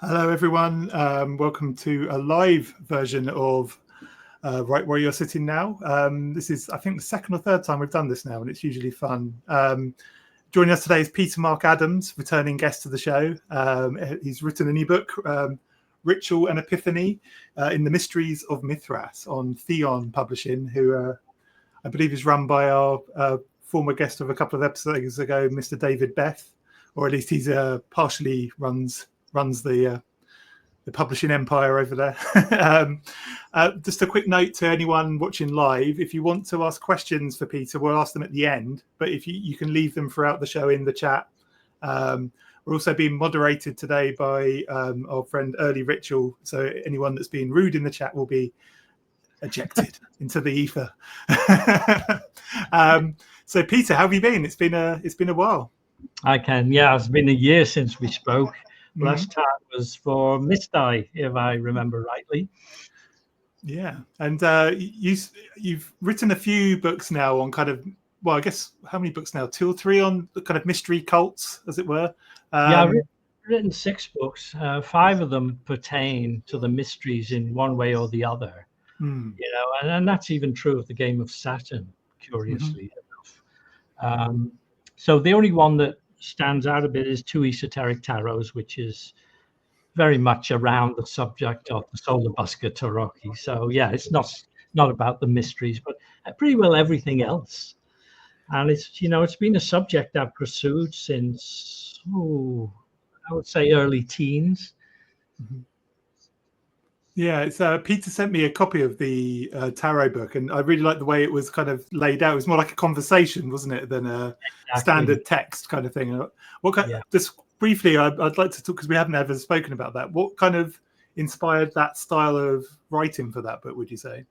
Hello, everyone. Welcome to a live version of Right Where You're Sitting Now. This is, I think, the second or third time we've done this now, and it's usually fun. Joining us today is Peter Mark Adams, returning guest to the show. He's written a new book, Ritual and Epiphany, in the Mysteries of Mithras on Theion Publishing, who I believe is run by our former guest of a couple of episodes ago, Mr. David Beth, or at least he's partially runs the publishing empire over there. Just a quick note to anyone watching live: if you want to ask questions for Peter, we'll ask them at the end, but if you can leave them throughout the show in the chat. We're also being moderated today by our friend Early Ritual, so anyone that's being rude in the chat will be ejected into the ether. So Peter, how have you been? It's been a while. It's been a year since we spoke. Last time was for Misty, if I remember rightly. Yeah, and you've written a few books now on kind of, well, I guess how many books now? 2 or 3 on the kind of mystery cults, as it were. I've written 6 books. 5 of them pertain to the mysteries in one way or the other. You know, and that's even true of the game of Saturn, curiously enough. So the only one that stands out a bit is 2 esoteric tarots, which is very much around the subject of the solar busker Tauroctony. So yeah, it's not about the mysteries, but pretty well everything else. And it's, you know, it's been a subject I've pursued since I would say early teens. Yeah, it's Peter sent me a copy of the tarot book, and I really like the way it was kind of laid out. It was more like a conversation, wasn't it, than a standard text kind of thing. What kind? Just briefly, I'd like to talk, because we haven't ever spoken about that. What kind of inspired that style of writing for that book, would you say?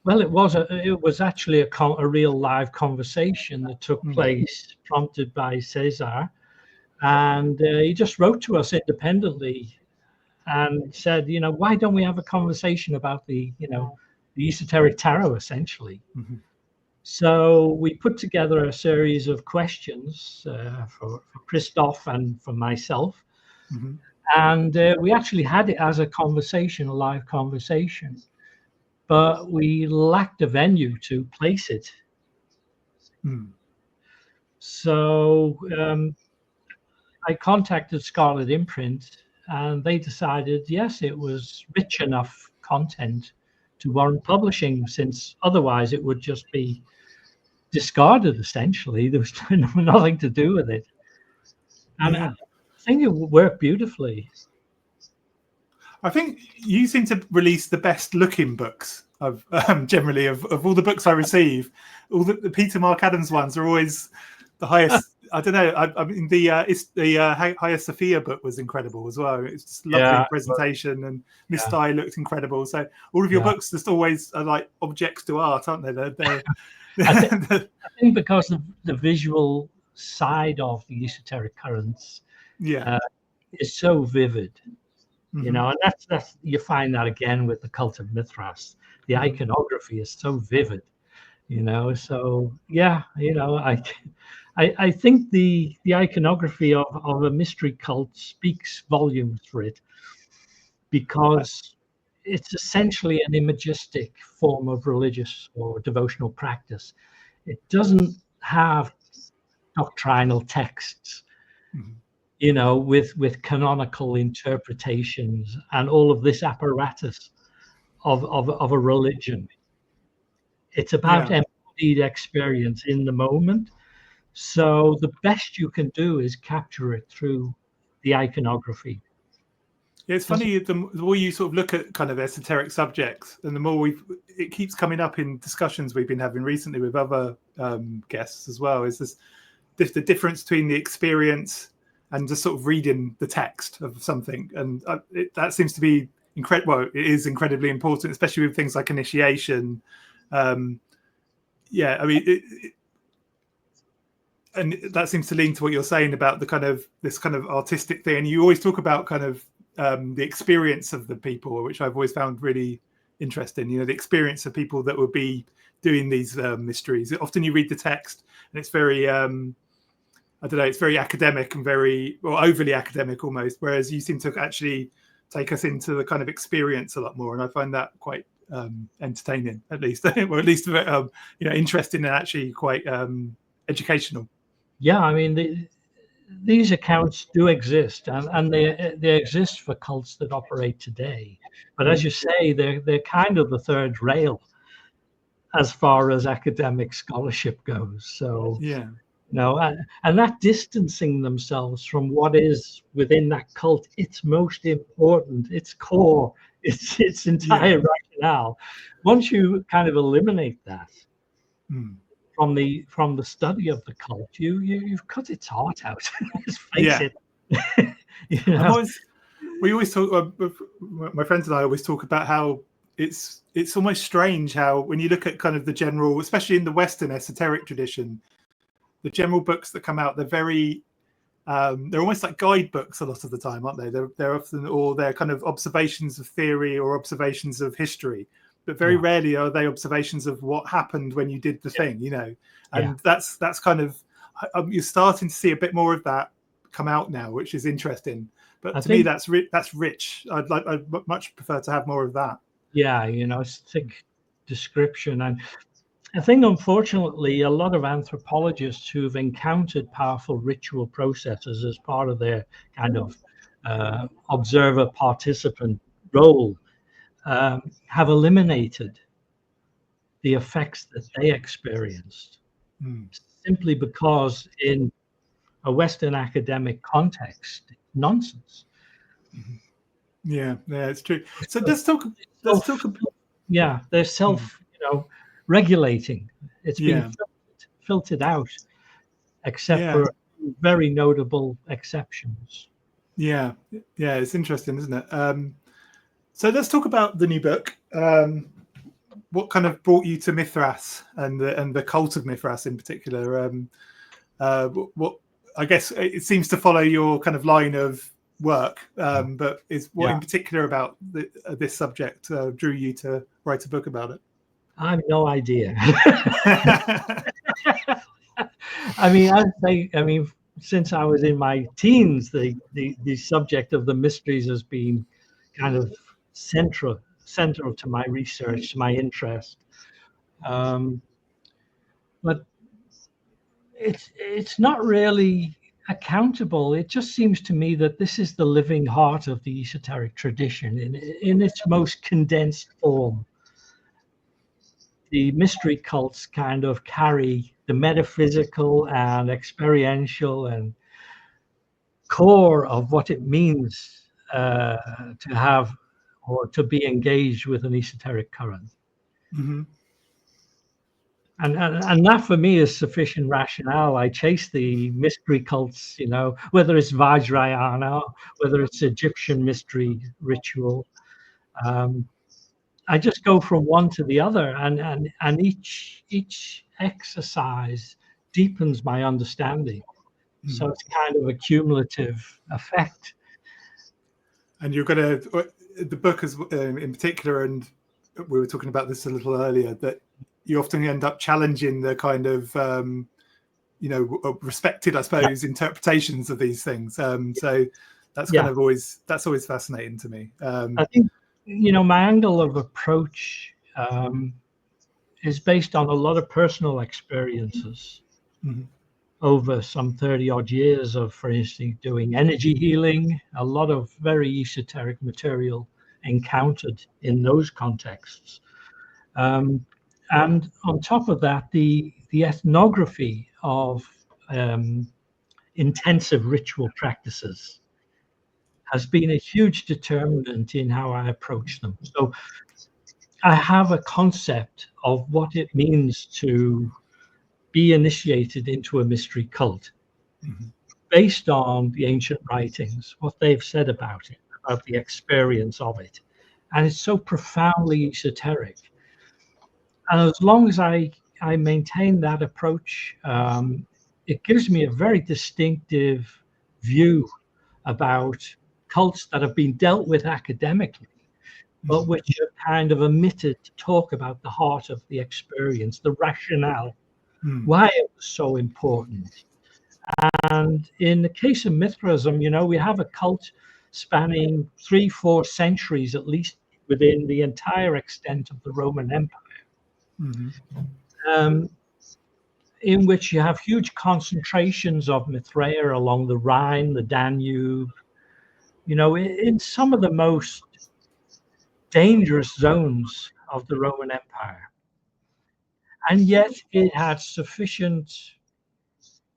Well, it was actually a real live conversation that took place, prompted by Cesar, and he just wrote to us independently and said, you know, why don't we have a conversation about the esoteric tarot, essentially. So we put together a series of questions for Christoph and for myself, and we actually had it as a conversation, a live conversation, but we lacked a venue to place it. So I contacted Scarlet Imprint, and they decided, yes, it was rich enough content to warrant publishing, since otherwise it would just be discarded, essentially. There was nothing to do with it. And I think it would work beautifully. I think you seem to release the best looking books of generally of all the books I receive. All the Peter Mark Adams ones are always the highest. I don't know. I mean, the Hagia Sophia book was incredible as well. It's just lovely presentation, and Miss Di looked incredible. So all of your books just always are like objects to art, aren't they? They're I think because of the visual side of the esoteric currents, is so vivid. You know, and that's you find that again with the cult of Mithras. The iconography is so vivid. You know, so yeah, you know, I think the iconography of a mystery cult speaks volumes for it, because it's essentially an imagistic form of religious or devotional practice. It doesn't have doctrinal texts, you know, with canonical interpretations and all of this apparatus of a religion. It's about embodied experience in the moment. So the best you can do is capture it through the iconography. Yeah, it's funny, the more you sort of look at kind of esoteric subjects, and the more it keeps coming up in discussions we've been having recently with other guests as well, is the difference between the experience and just sort of reading the text of something. And that seems to be incredible. Well, it is incredibly important, especially with things like initiation. I mean, and that seems to lean to what you're saying about this kind of artistic thing. And you always talk about kind of the experience of the people, which I've always found really interesting. You know, the experience of people that would be doing these mysteries. Often you read the text and it's very I don't know, it's very academic and very, or overly academic almost, whereas you seem to actually take us into the kind of experience a lot more, and I find that quite entertaining, at least, or at least interesting and actually quite educational. Yeah, I mean, these accounts do exist, and they exist for cults that operate today. But as you say, they're kind of the third rail as far as academic scholarship goes. So yeah. No, and that distancing themselves from what is within that cult, its most important, its core, its entire rationale. Once you kind of eliminate that from the study of the cult, you've cut its heart out. Let's face it. We always talk. My friends and I always talk about how it's almost strange how when you look at kind of the general, especially in the Western esoteric tradition, the general books that come out, they're very they're almost like guidebooks a lot of the time, aren't they? They're often, or they're kind of observations of theory or observations of history, but very rarely are they observations of what happened when you did the thing, and that's kind of you're starting to see a bit more of that come out now, which is interesting. But to me, that's rich. I'd much prefer to have more of that. Yeah, it's thick description. And I think, unfortunately, a lot of anthropologists who've encountered powerful ritual processes as part of their kind of observer participant role have eliminated the effects that they experienced simply because in a Western academic context, nonsense. Yeah, it's true. So let's talk about. Yeah, they're regulating. It's been filtered out, except for very notable exceptions. Yeah, it's interesting, isn't it? So let's talk about the new book. What kind of brought you to Mithras and the cult of Mithras in particular? What I guess it seems to follow your kind of line of work, but is what in particular about this subject drew you to write a book about it? I have no idea. I mean, since I was in my teens, the subject of the mysteries has been kind of central to my research, to my interest. But it's not really accountable. It just seems to me that this is the living heart of the esoteric tradition in its most condensed form. The mystery cults kind of carry the metaphysical and experiential and core of what it means to have or to be engaged with an esoteric current. And that for me is sufficient rationale. I chase the mystery cults, whether it's Vajrayana, whether it's Egyptian mystery ritual. I just go from one to the other, and each exercise deepens my understanding. So it's kind of a cumulative effect. And you're going to the book is in particular, and we were talking about this a little earlier, that you often end up challenging the kind of respected, I suppose, interpretations of these things. So that's kind of always fascinating to me. I think my angle of approach is based on a lot of personal experiences over some 30 odd years of, for instance, doing energy healing, a lot of very esoteric material encountered in those contexts. And on top of that, the ethnography of intensive ritual practices has been a huge determinant in how I approach them. So I have a concept of what it means to be initiated into a mystery cult based on the ancient writings, what they've said about it, about the experience of it. And it's so profoundly esoteric. And as long as I maintain that approach, it gives me a very distinctive view about cults that have been dealt with academically, but which are kind of omitted to talk about the heart of the experience, the rationale, why it was so important. And in the case of Mithraism, we have a cult spanning 3-4 centuries, at least within the entire extent of the Roman Empire, in which you have huge concentrations of Mithraea along the Rhine, the Danube, in some of the most dangerous zones of the Roman Empire. And yet it had sufficient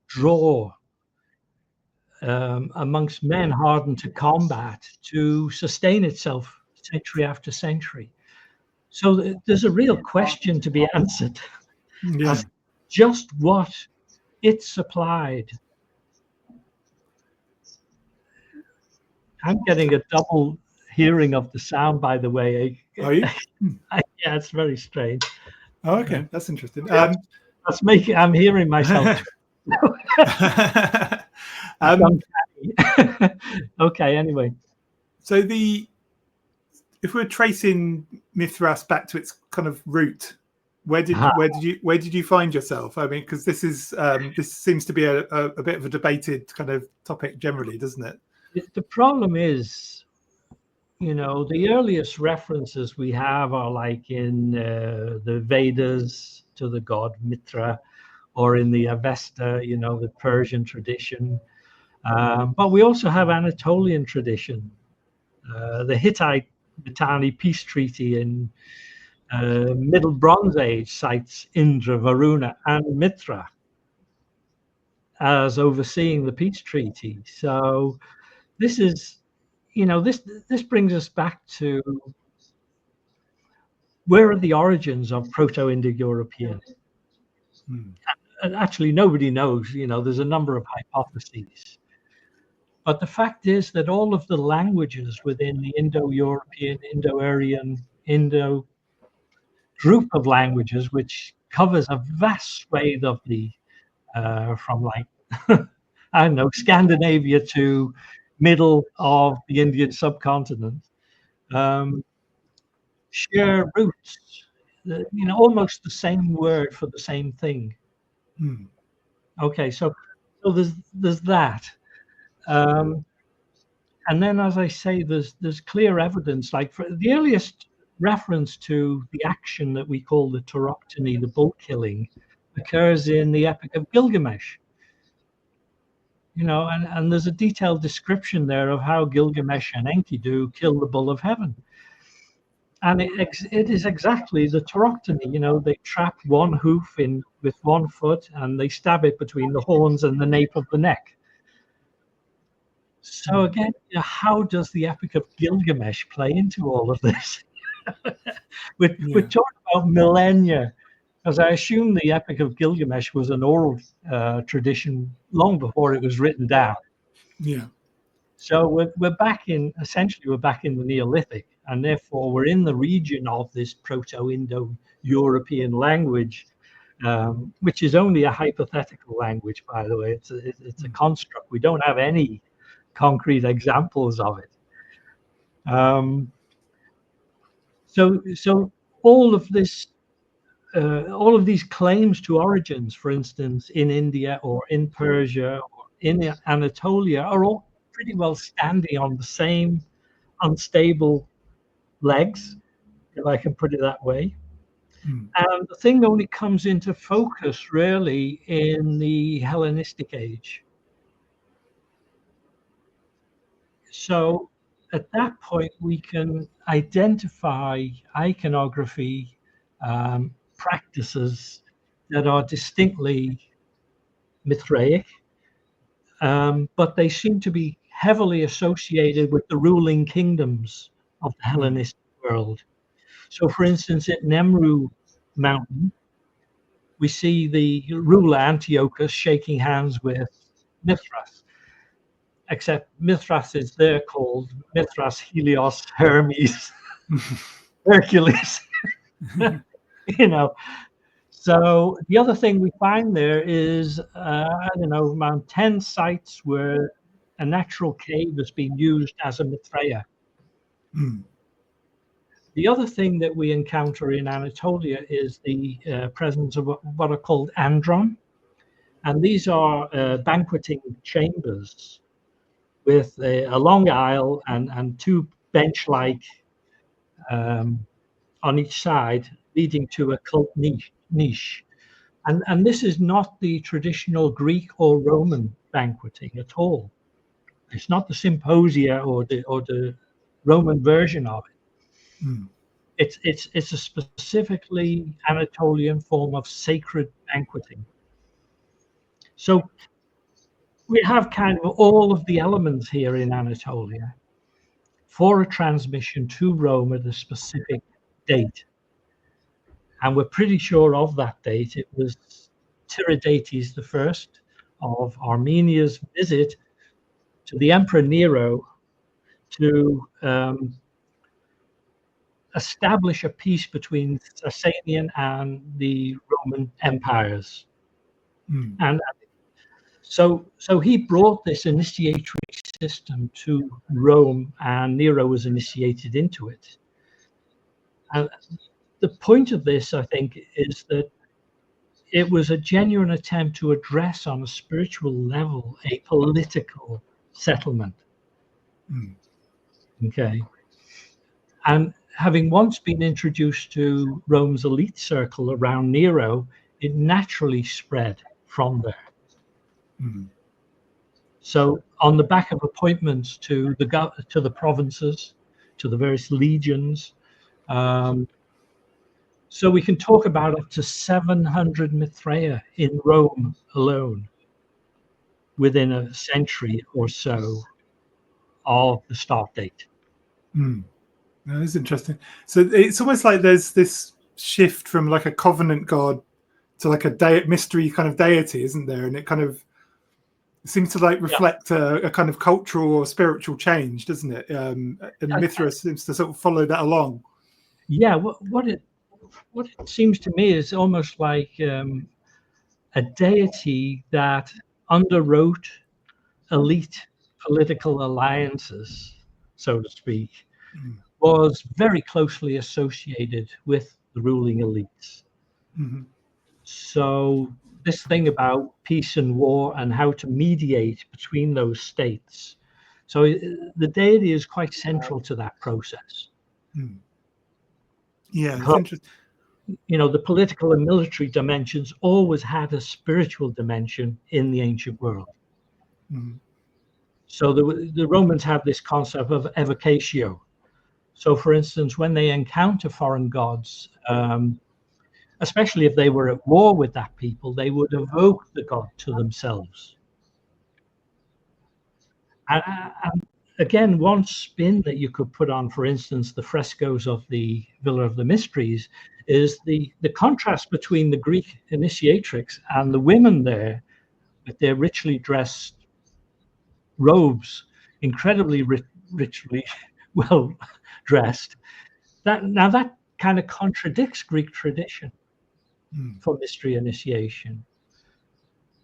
draw amongst men hardened to combat to sustain itself century after century. So there's a real question to be answered as just what it supplied. I'm getting a double hearing of the sound, by the way. Are you? Yeah, it's very strange. Oh, okay, that's interesting. That's making. I'm hearing myself. Okay. Anyway, so if we're tracing Mithras back to its kind of root, where did you find yourself? I mean, because this seems to be a bit of a debated kind of topic generally, doesn't it? The problem is, the earliest references we have are like in the Vedas to the god Mithra, or in the Avesta, the Persian tradition. But we also have Anatolian tradition. The Hittite Mitanni peace treaty in Middle Bronze Age cites Indra, Varuna, and Mithra as overseeing the peace treaty. So this is, this brings us back to where are the origins of Proto-Indo-European? And actually, nobody knows. There's a number of hypotheses. But the fact is that all of the languages within the Indo-European, Indo-Aryan, Indo group of languages, which covers a vast swathe of the, from like, I don't know, Scandinavia to middle of the Indian subcontinent, share roots, almost the same word for the same thing. Okay, so there's that. And then, as I say, there's clear evidence, like for the earliest reference to the action that we call the Tauroctony, the bull killing, occurs in the Epic of Gilgamesh. And there's a detailed description there of how Gilgamesh and Enkidu kill the bull of heaven. And it is exactly the Tauroctony. They trap one hoof in with one foot and they stab it between the horns and the nape of the neck. So again, how does the Epic of Gilgamesh play into all of this? We're talking about millennia, because I assume the Epic of Gilgamesh was an oral tradition long before it was written down. Yeah. So we're back in the Neolithic, and therefore we're in the region of this Proto-Indo-European language, which is only a hypothetical language, by the way. It's a construct. We don't have any concrete examples of it. So all of this, all of these claims to origins, for instance, in India or in Persia or in Anatolia, are all pretty well standing on the same unstable legs, if I can put it that way. And the thing only comes into focus really in the Hellenistic age. So at that point, we can identify iconography practices that are distinctly Mithraic, but they seem to be heavily associated with the ruling kingdoms of the Hellenistic world. So, for instance, at Nemrut Mountain, we see the ruler Antiochus shaking hands with Mithras. Except Mithras is there called Mithras, Helios, Hermes, Hercules. So the other thing we find there is, around 10 sites where a natural cave has been used as a Mithraea. The other thing that we encounter in Anatolia is the presence of what are called andron. And these are banqueting chambers with a long aisle and two bench-like on each side, leading to a cult niche. And this is not the traditional Greek or Roman banqueting at all. It's not the symposia or the Roman version of it. Mm. It's a specifically Anatolian form of sacred banqueting. So we have kind of all of the elements here in Anatolia for a transmission to Rome at a specific date. And we're pretty sure of that date. It was Tiridates I of Armenia's visit to the Emperor Nero to establish a peace between Sasanian and the Roman empires. Mm. And so he brought this initiatory system to Rome, and Nero was initiated into it. And the point of this, I think, is that it was a genuine attempt to address on a spiritual level a political settlement. Mm. Okay. And having once been introduced to Rome's elite circle around Nero, it naturally spread from there. Mm. So on the back of appointments to the provinces, to the various legions, so we can talk about up to 700 Mithraea in Rome alone within a century or so of the start date. Mm. That's interesting. So it's almost like there's this shift from like a covenant god to like a mystery kind of deity, isn't there? And it kind of seems to like reflect a kind of cultural or spiritual change, doesn't it? And Mithras seems to sort of follow that along. Yeah, what it seems to me is almost like a deity that underwrote elite political alliances, so to speak, was very closely associated with the ruling elites. Mm-hmm. So this thing about peace and war and how to mediate between those states. So the deity is quite central to that process. Mm. Yeah, it's interesting. You know, the political and military dimensions always had a spiritual dimension in the ancient world. Mm. So the Romans have this concept of evocatio. So, for instance, when they encounter foreign gods, especially if they were at war with that people, they would evoke the god to themselves. And again, one spin that you could put on, for instance, the frescoes of the Villa of the Mysteries is the contrast between the Greek initiatrix and the women there with their richly dressed robes, incredibly richly well dressed. That kind of contradicts Greek tradition for mystery initiation.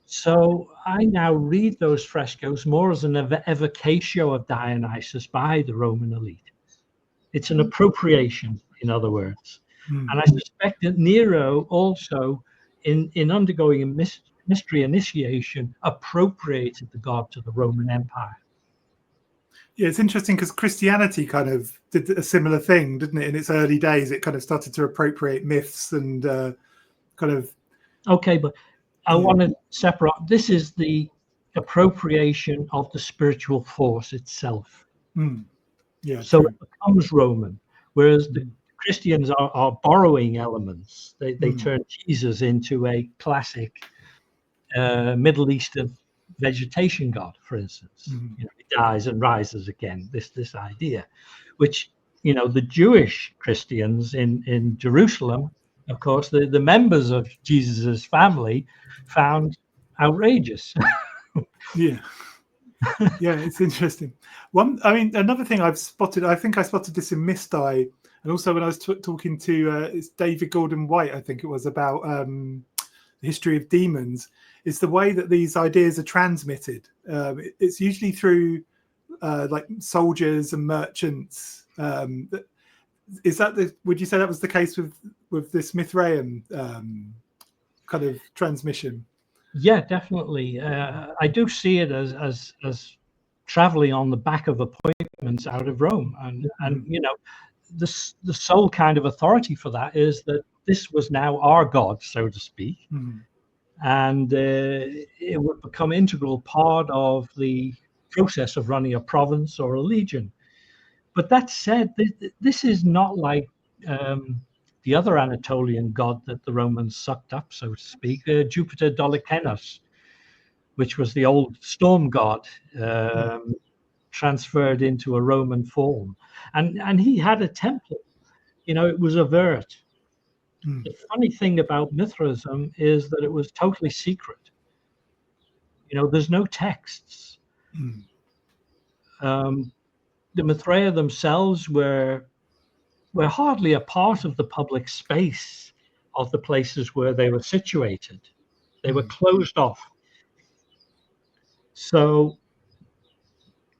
So I now read those frescoes more as an evocatio of Dionysus by the Roman elite. It's an appropriation, in other words. And I suspect that Nero also, in undergoing a mystery initiation, appropriated the god to the Roman Empire. Yeah, it's interesting because Christianity kind of did a similar thing, didn't it? In its early days, it kind of started to appropriate myths and kind of... Okay, but I want to separate. This is the appropriation of the spiritual force itself. Yeah. So true. it becomes Roman, whereas the Christians are borrowing elements. They turn Jesus into a classic Middle Eastern vegetation god, for instance. You know, he dies and rises again. This idea, which, you know, the Jewish Christians in Jerusalem, of course, the members of Jesus's family found outrageous. Yeah. Yeah, it's interesting. Another thing I've spotted, I think I spotted this in Misty, and also when I was talking to it's David Gordon White, I think it was, about the history of demons, is the way that these ideas are transmitted. It's usually through like soldiers and merchants. is that would you say that was the case with this Mithraic kind of transmission? Yeah, definitely. I do see it as traveling on the back of appointments out of Rome, and you know, the sole kind of authority for that is that this was now our God, so to speak, and it would become integral part of the process of running a province or a legion. But that said, this is not like the other Anatolian god that the Romans sucked up, so to speak, Jupiter Dolichenos, which was the old storm god transferred into a Roman form. And he had a temple, you know, it was a vert. The funny thing about Mithraism is that it was totally secret. You know, there's no texts. The Mithraea themselves were hardly a part of the public space of the places where they were situated. They were closed off. So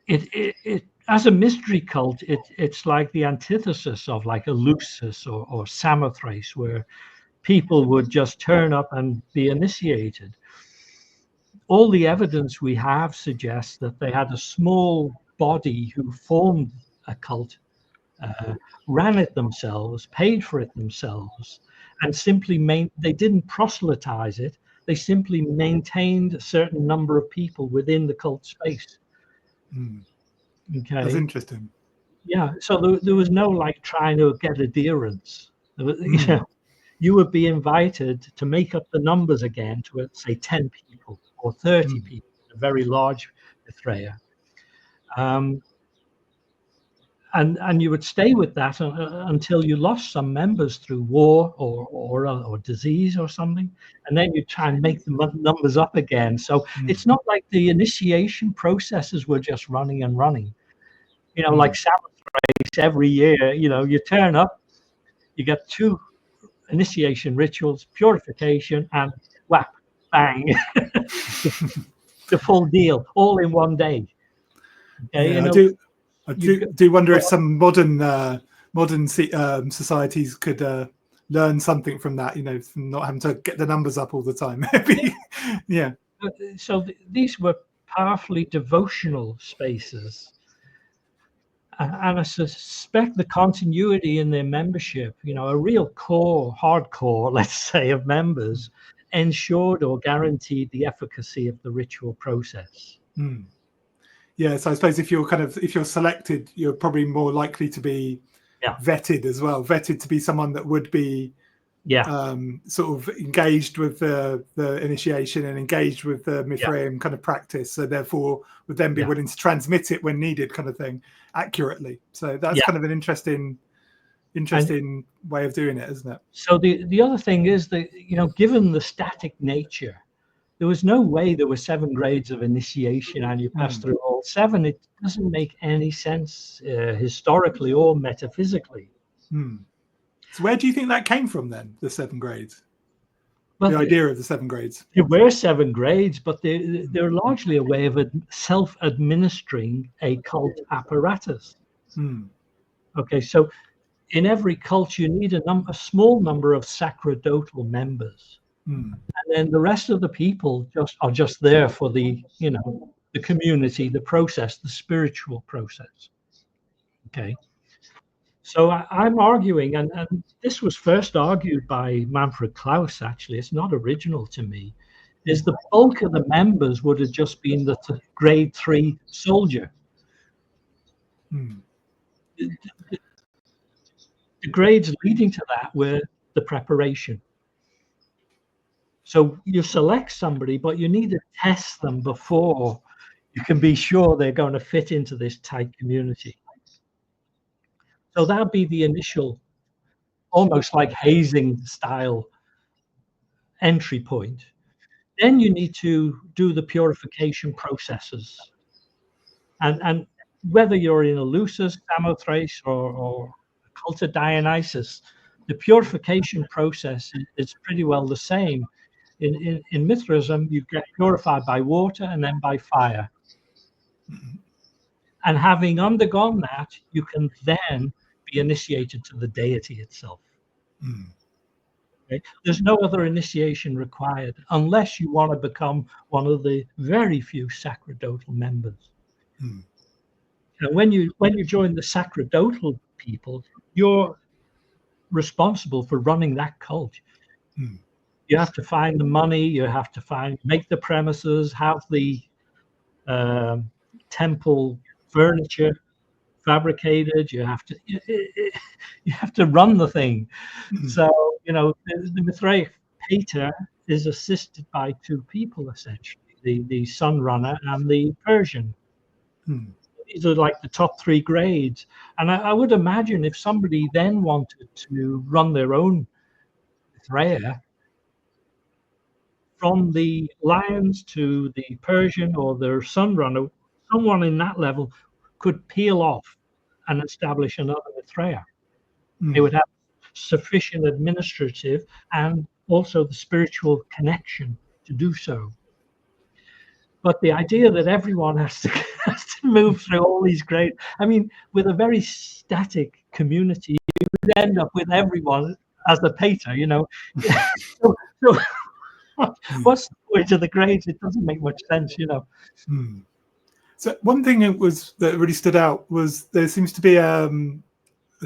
it as a mystery cult, it's like the antithesis of like Eleusis or Samothrace, where people would just turn up and be initiated. All the evidence we have suggests that they had a small body who formed a cult, ran it themselves, paid for it themselves, and simply they didn't proselytize it. They simply maintained a certain number of people within the cult space. Okay, that's interesting. Yeah, so there was no like trying to get adherence. You know, you would be invited to make up the numbers again to say 10 people or 30 people, a very large Mithraea. And you would stay with that until you lost some members through war or disease or something, and then you try and make the numbers up again. So it's not like the initiation processes were just running and running. You know, like Saturn every year. You know, you turn up, you get 2 initiation rituals, purification, and whap, bang, the full deal, all in one day. Okay, yeah, you know, I do wonder if some modern societies could learn something from that, you know, from not having to get the numbers up all the time. Yeah. So these were powerfully devotional spaces. And I suspect the continuity in their membership, you know, a real hardcore, let's say, of members ensured or guaranteed the efficacy of the ritual process. Yeah, so I suppose if you're selected, you're probably more likely to be vetted as well. Vetted to be someone that would be sort of engaged with the initiation and engaged with the Mithraic kind of practice. So therefore would then be willing to transmit it when needed, kind of thing, accurately. So that's kind of an interesting way of doing it, isn't it? So the other thing is that, you know, given the static nature, there was no way there were 7 grades of initiation and you pass through all 7. It doesn't make any sense historically or metaphysically. So where do you think that came from then, the 7 grades? Well, the idea of the 7 grades? There were 7 grades, but they're largely a way of self-administering a cult apparatus. Okay, so in every cult, you need a small number of sacerdotal members. And then the rest of the people are just there for the, you know, the community, the process, the spiritual process. Okay. So I'm arguing, and this was first argued by Manfred Klaus, actually, it's not original to me, is the bulk of the members would have just been the grade 3 soldier. The grades leading to that were the preparation. So you select somebody, but you need to test them before you can be sure they're going to fit into this tight community. So that'll be the initial, almost like hazing style entry point. Then you need to do the purification processes. And whether you're in Eleusis, Samothrace, or cult of Dionysus, the purification process is pretty well the same. In Mithraism, you get purified by water and then by fire. And having undergone that, you can then be initiated to the deity itself. Mm. Okay? There's no other initiation required unless you want to become one of the very few sacerdotal members. Mm. And when you join the sacerdotal people, you're responsible for running that cult. Mm. You have to find the money, you have to make the premises, have the temple furniture fabricated. You have to run the thing. Mm. So the Mithraic pater is assisted by two people essentially, the Sun Runner and the Persian. Mm. These are like the top three grades. And I would imagine if somebody then wanted to run their own Mithraea, from the Lions to the Persian or their Sun Runner, someone in that level could peel off and establish another Mithraea. Mm. They would have sufficient administrative and also the spiritual connection to do so. But the idea that everyone has to move through all these grades, I mean, with a very static community, you would end up with everyone as a pater, so what's the point of the grades? It doesn't make much sense, Mm. So one thing that really stood out was there seems to be a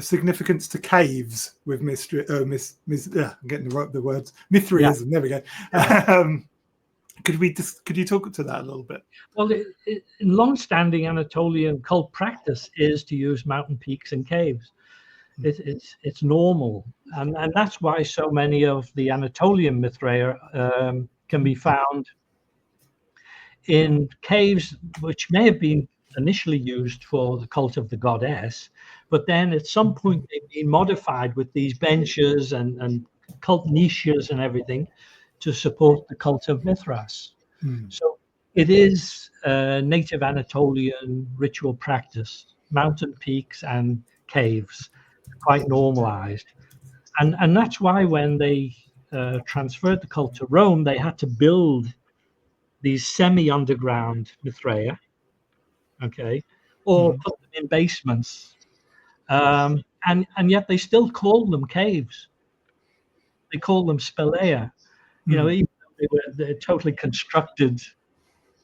significance to caves with mystery. I'm getting the words Mithraism. Yeah. There we go. Yeah. Could you talk to that a little bit? Well, in long-standing Anatolian cult practice is to use mountain peaks and caves. It's normal, and that's why so many of the Anatolian Mithraea can be found in caves, which may have been initially used for the cult of the goddess, but then at some point they've been modified with these benches and cult niches and everything to support the cult of Mithras. So it is native Anatolian ritual practice, mountain peaks and caves, quite normalized. And that's why when they transferred the cult to Rome, they had to build these semi-underground Mithraea, okay, or put them in basements. And yet they still call them caves. They call them spelea. Even though they're totally constructed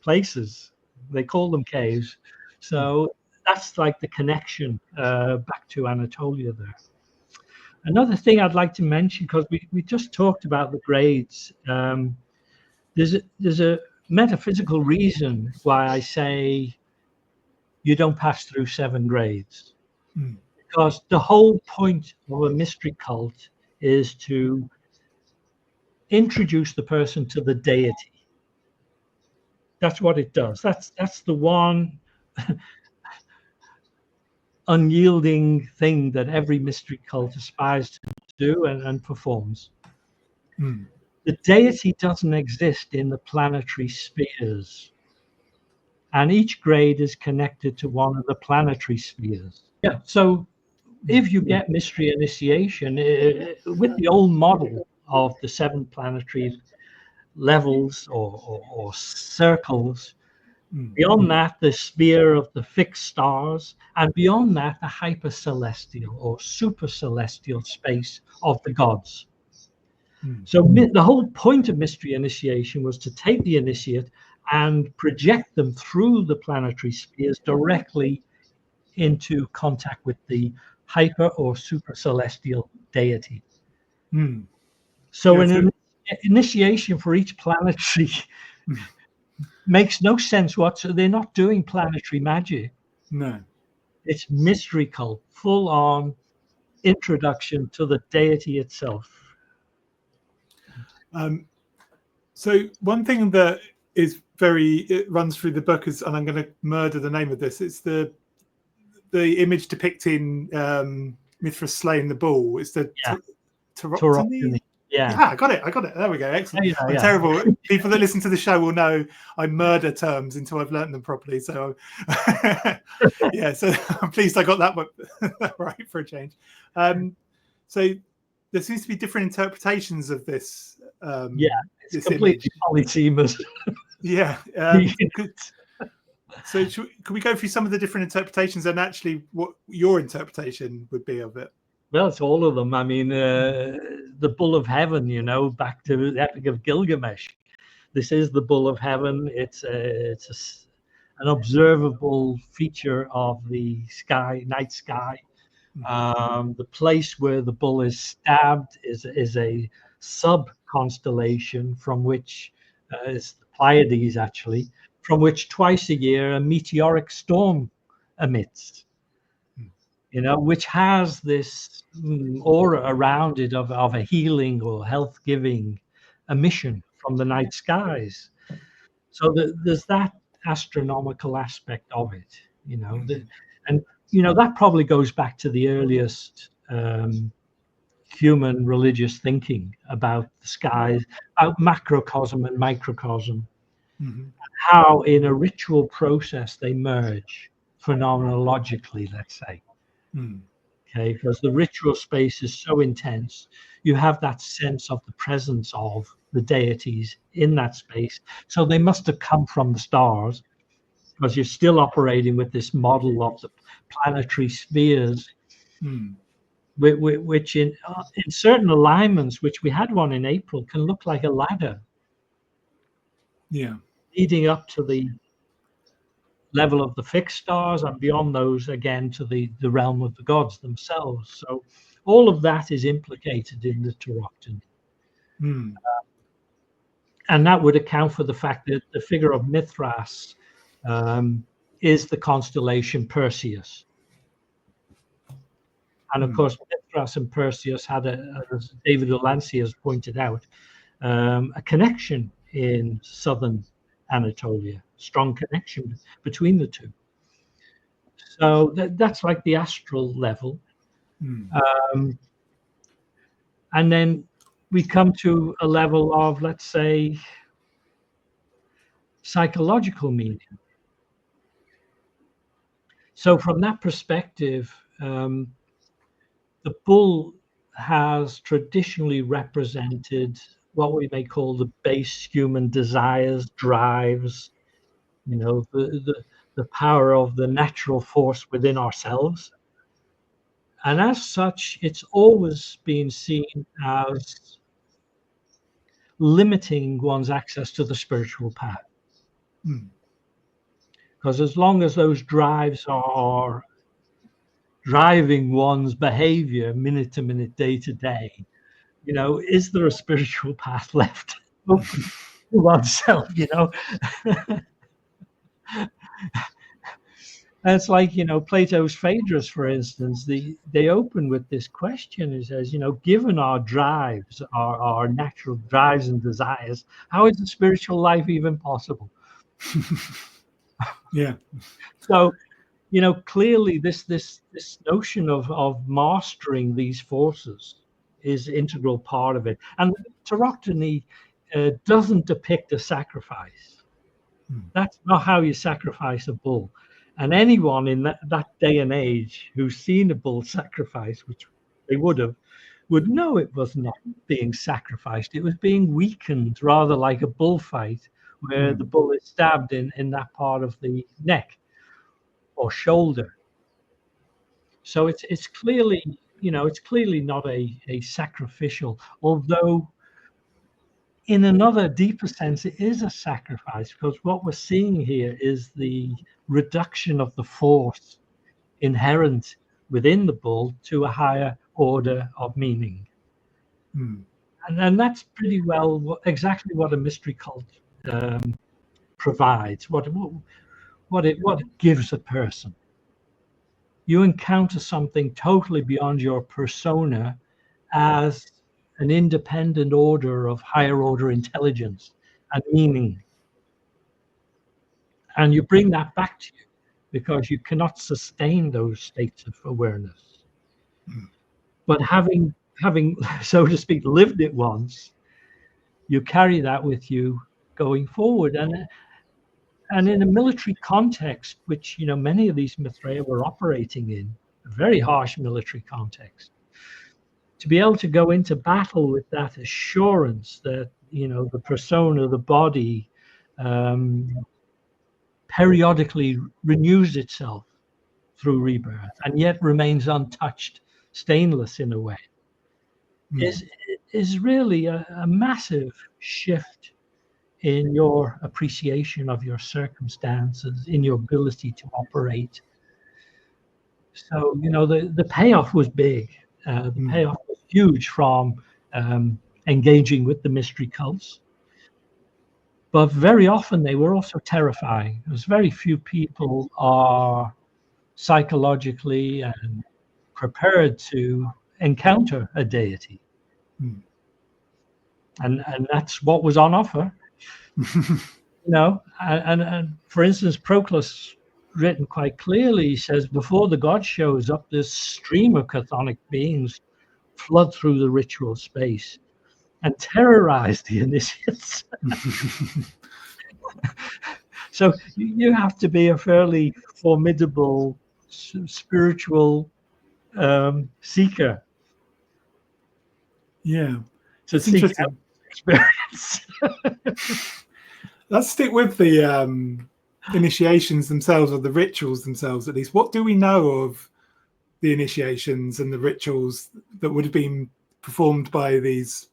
places, they call them caves. So that's like the connection back to Anatolia there. Another thing I'd like to mention, because we just talked about the grades, there's a metaphysical reason why I say you don't pass through 7 grades. Because the whole point of a mystery cult is to introduce the person to the deity. That's what it does. That's the one unyielding thing that every mystery cult aspires to do and performs. The deity doesn't exist in the planetary spheres, and each grade is connected to one of the planetary spheres. Yeah. So if you get mystery initiation with the old model of the 7 planetary levels or circles, beyond that, the sphere of the fixed stars, and beyond that, the hypercelestial or supercelestial space of the gods. So the whole point of mystery initiation was to take the initiate and project them through the planetary spheres directly into contact with the hyper or supercelestial deity. So an initiation for each planetary makes no sense whatsoever. They're not doing planetary magic. No. It's mystery cult, full on introduction to the deity itself. So one thing that is it runs through the book is, and I'm going to murder the name of this, it's the image depicting Mithras slaying the bull. It's the Tauroctony. Yeah, I got it. There we go. Excellent. I'm terrible. People that listen to the show will know I murder terms until I've learned them properly. So so I'm pleased I got that one right for a change. So there seems to be different interpretations of this. It's completely polysemous. So can we go through some of the different interpretations and actually what your interpretation would be of it? Well, it's all of them. I mean, the Bull of Heaven, you know, back to the Epic of Gilgamesh. This is the Bull of Heaven. It's an observable feature of the sky, night sky. The place where the bull is stabbed is a sub-constellation from which is the Pleiades, actually, from which twice a year a meteoric storm emits, you know, which has this aura around it of a healing or health-giving emission from the night skies. So there's that astronomical aspect of it, you know, and you know that probably goes back to the earliest human religious thinking about the skies, about macrocosm and microcosm, how in a ritual process they merge phenomenologically, let's say. Okay, because the ritual space is so intense, you have that sense of the presence of the deities in that space. So they must have come from the stars, because you're still operating with this model of the planetary spheres, which in certain alignments, which we had one in April, can look like a ladder. Yeah. Leading up to the level of the fixed stars, and beyond those again to the realm of the gods themselves. So all of that is implicated in the Tauroctony. And that would account for the fact that the figure of Mithras is the constellation Perseus. And of course, Mithras and Perseus had, as David Delancey has pointed out, a connection in southern Anatolia, strong connection between the two. So that's like the astral level. And then we come to a level of, let's say, psychological meaning. So from that perspective, the bull has traditionally represented what we may call the base human desires, drives, you know, the power of the natural force within ourselves. And as such, it's always been seen as limiting one's access to the spiritual path. Because as long as those drives are driving one's behavior minute to minute, day to day, you know, is there a spiritual path left open to oneself, you know? And it's like, you know, Plato's Phaedrus, for instance, they open with this question. It says, you know, given our drives, our natural drives and desires, how is the spiritual life even possible? Yeah. So, you know, clearly this notion of mastering these forces is integral part of it. And Tauroctony doesn't depict a sacrifice. That's not how you sacrifice a bull. And anyone in that day and age who's seen a bull sacrifice, which they would know it was not being sacrificed. It was being weakened, rather like a bullfight, where the bull is stabbed in that part of the neck or shoulder. So it's clearly, you know, it's clearly not a sacrificial, although in another deeper sense, it is a sacrifice, because what we're seeing here is the reduction of the force inherent within the bull to a higher order of meaning. And that's pretty well exactly what a mystery cult provides, what it gives a person. You encounter something totally beyond your persona as an independent order of higher order intelligence and meaning. And you bring that back to you because you cannot sustain those states of awareness. But having, so to speak, lived it once, you carry that with you going forward. And in a military context, which, you know, many of these Mithraea were operating in, a very harsh military context, to be able to go into battle with that assurance that, you know, the persona, the body, periodically renews itself through rebirth and yet remains untouched, stainless in a way, is really a massive shift in your appreciation of your circumstances, in your ability to operate. So, the payoff was big. The payoff was huge from engaging with the mystery cults. But very often they were also terrifying, because very few people are psychologically and prepared to encounter a deity. And that's what was on offer. And for instance, Proclus written quite clearly, he says, before the god shows up, this stream of chthonic beings flood through the ritual space and terrorize the initiates. So you have to be a fairly formidable spiritual seeker. Yeah, to seek out experience. Let's stick with the initiations themselves, or the rituals themselves at least. What do we know of the initiations and the rituals that would have been performed by these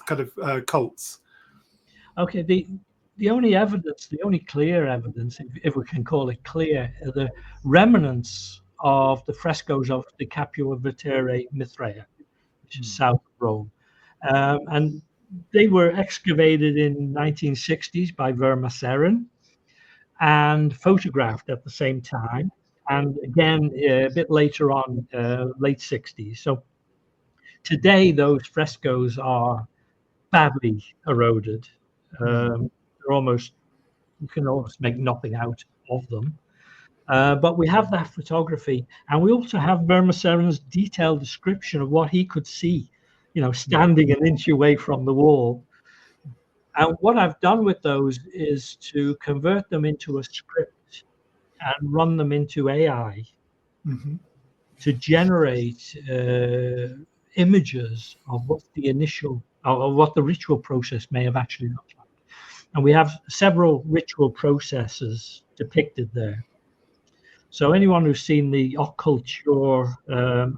kind of cults? Okay, the only evidence, the only clear evidence, if we can call it clear, are the remnants of the frescoes of the Capua Vetere Mithraia, which is south of Rome. And they were excavated in 1960s by Saturn and photographed at the same time. And again, a bit later on, late 60s. So today, those frescoes are badly eroded. You can almost make nothing out of them. But we have that photography, and we also have Vermaserin's detailed description of what he could see, standing an inch away from the wall. And what I've done with those is to convert them into a script and run them into AI to generate images of what the initial, or what the ritual process may have actually looked like. And we have several ritual processes depicted there. So anyone who's seen the Occulture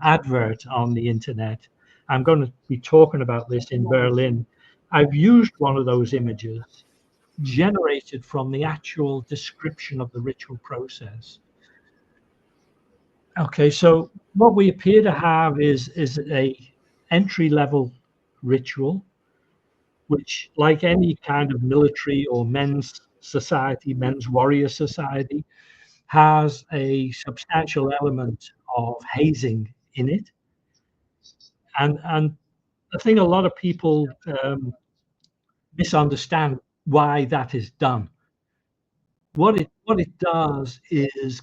advert on the internet, I'm going to be talking about this in Berlin. I've used one of those images generated from the actual description of the ritual process. Okay, so what we appear to have is a entry-level ritual, which, like any kind of military or men's society, men's warrior society, has a substantial element of hazing in it. And I think a lot of people misunderstand why that is done. What it does is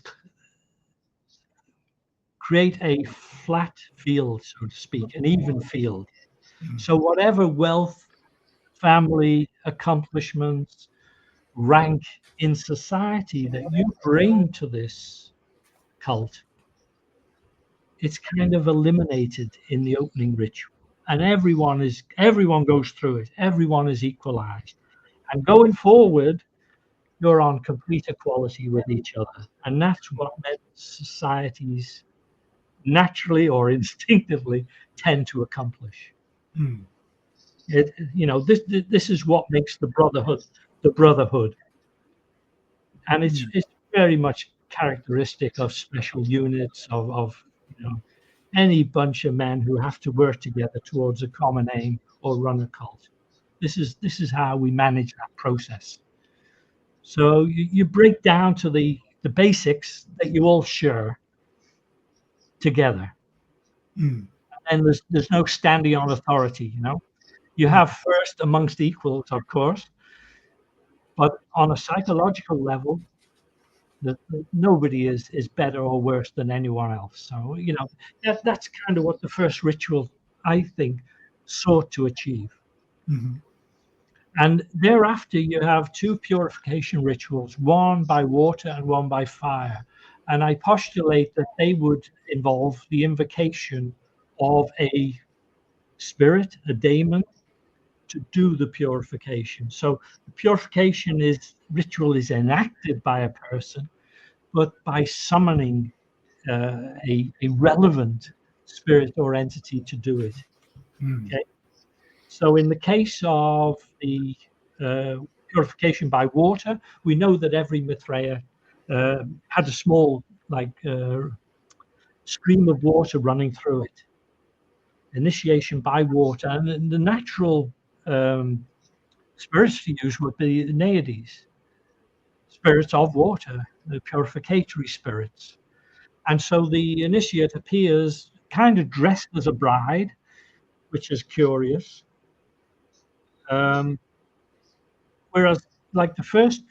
create a flat field, so to speak, an even field. So whatever wealth, family, accomplishments, rank in society that you bring to this cult, it's kind of eliminated in the opening ritual, and everyone goes through it. Everyone is equalized, and going forward, you're on complete equality with each other, and that's what societies naturally or instinctively tend to accomplish. This is what makes the brotherhood, and it's very much characteristic of special units of any bunch of men who have to work together towards a common aim or run a cult. This is how we manage that process. So you break down to the basics that you all share together, and there's no standing on authority. You have first amongst equals, of course, but on a psychological level, nobody is better or worse than anyone else. So that's kind of what the first ritual, I think, sought to achieve. And thereafter you have two purification rituals, one by water and one by fire, and I postulate that they would involve the invocation of a spirit, a daemon, to do the purification. So the purification ritual is enacted by a person, but by summoning a relevant spirit or entity to do it. Okay. So in the case of the purification by water, we know that every Mithraic had a small stream of water running through it. Initiation by water, and the natural spirits to use would be the Naiades, spirits of water, the purificatory spirits. And so the initiate appears kind of dressed as a bride, which is curious. Whereas like the first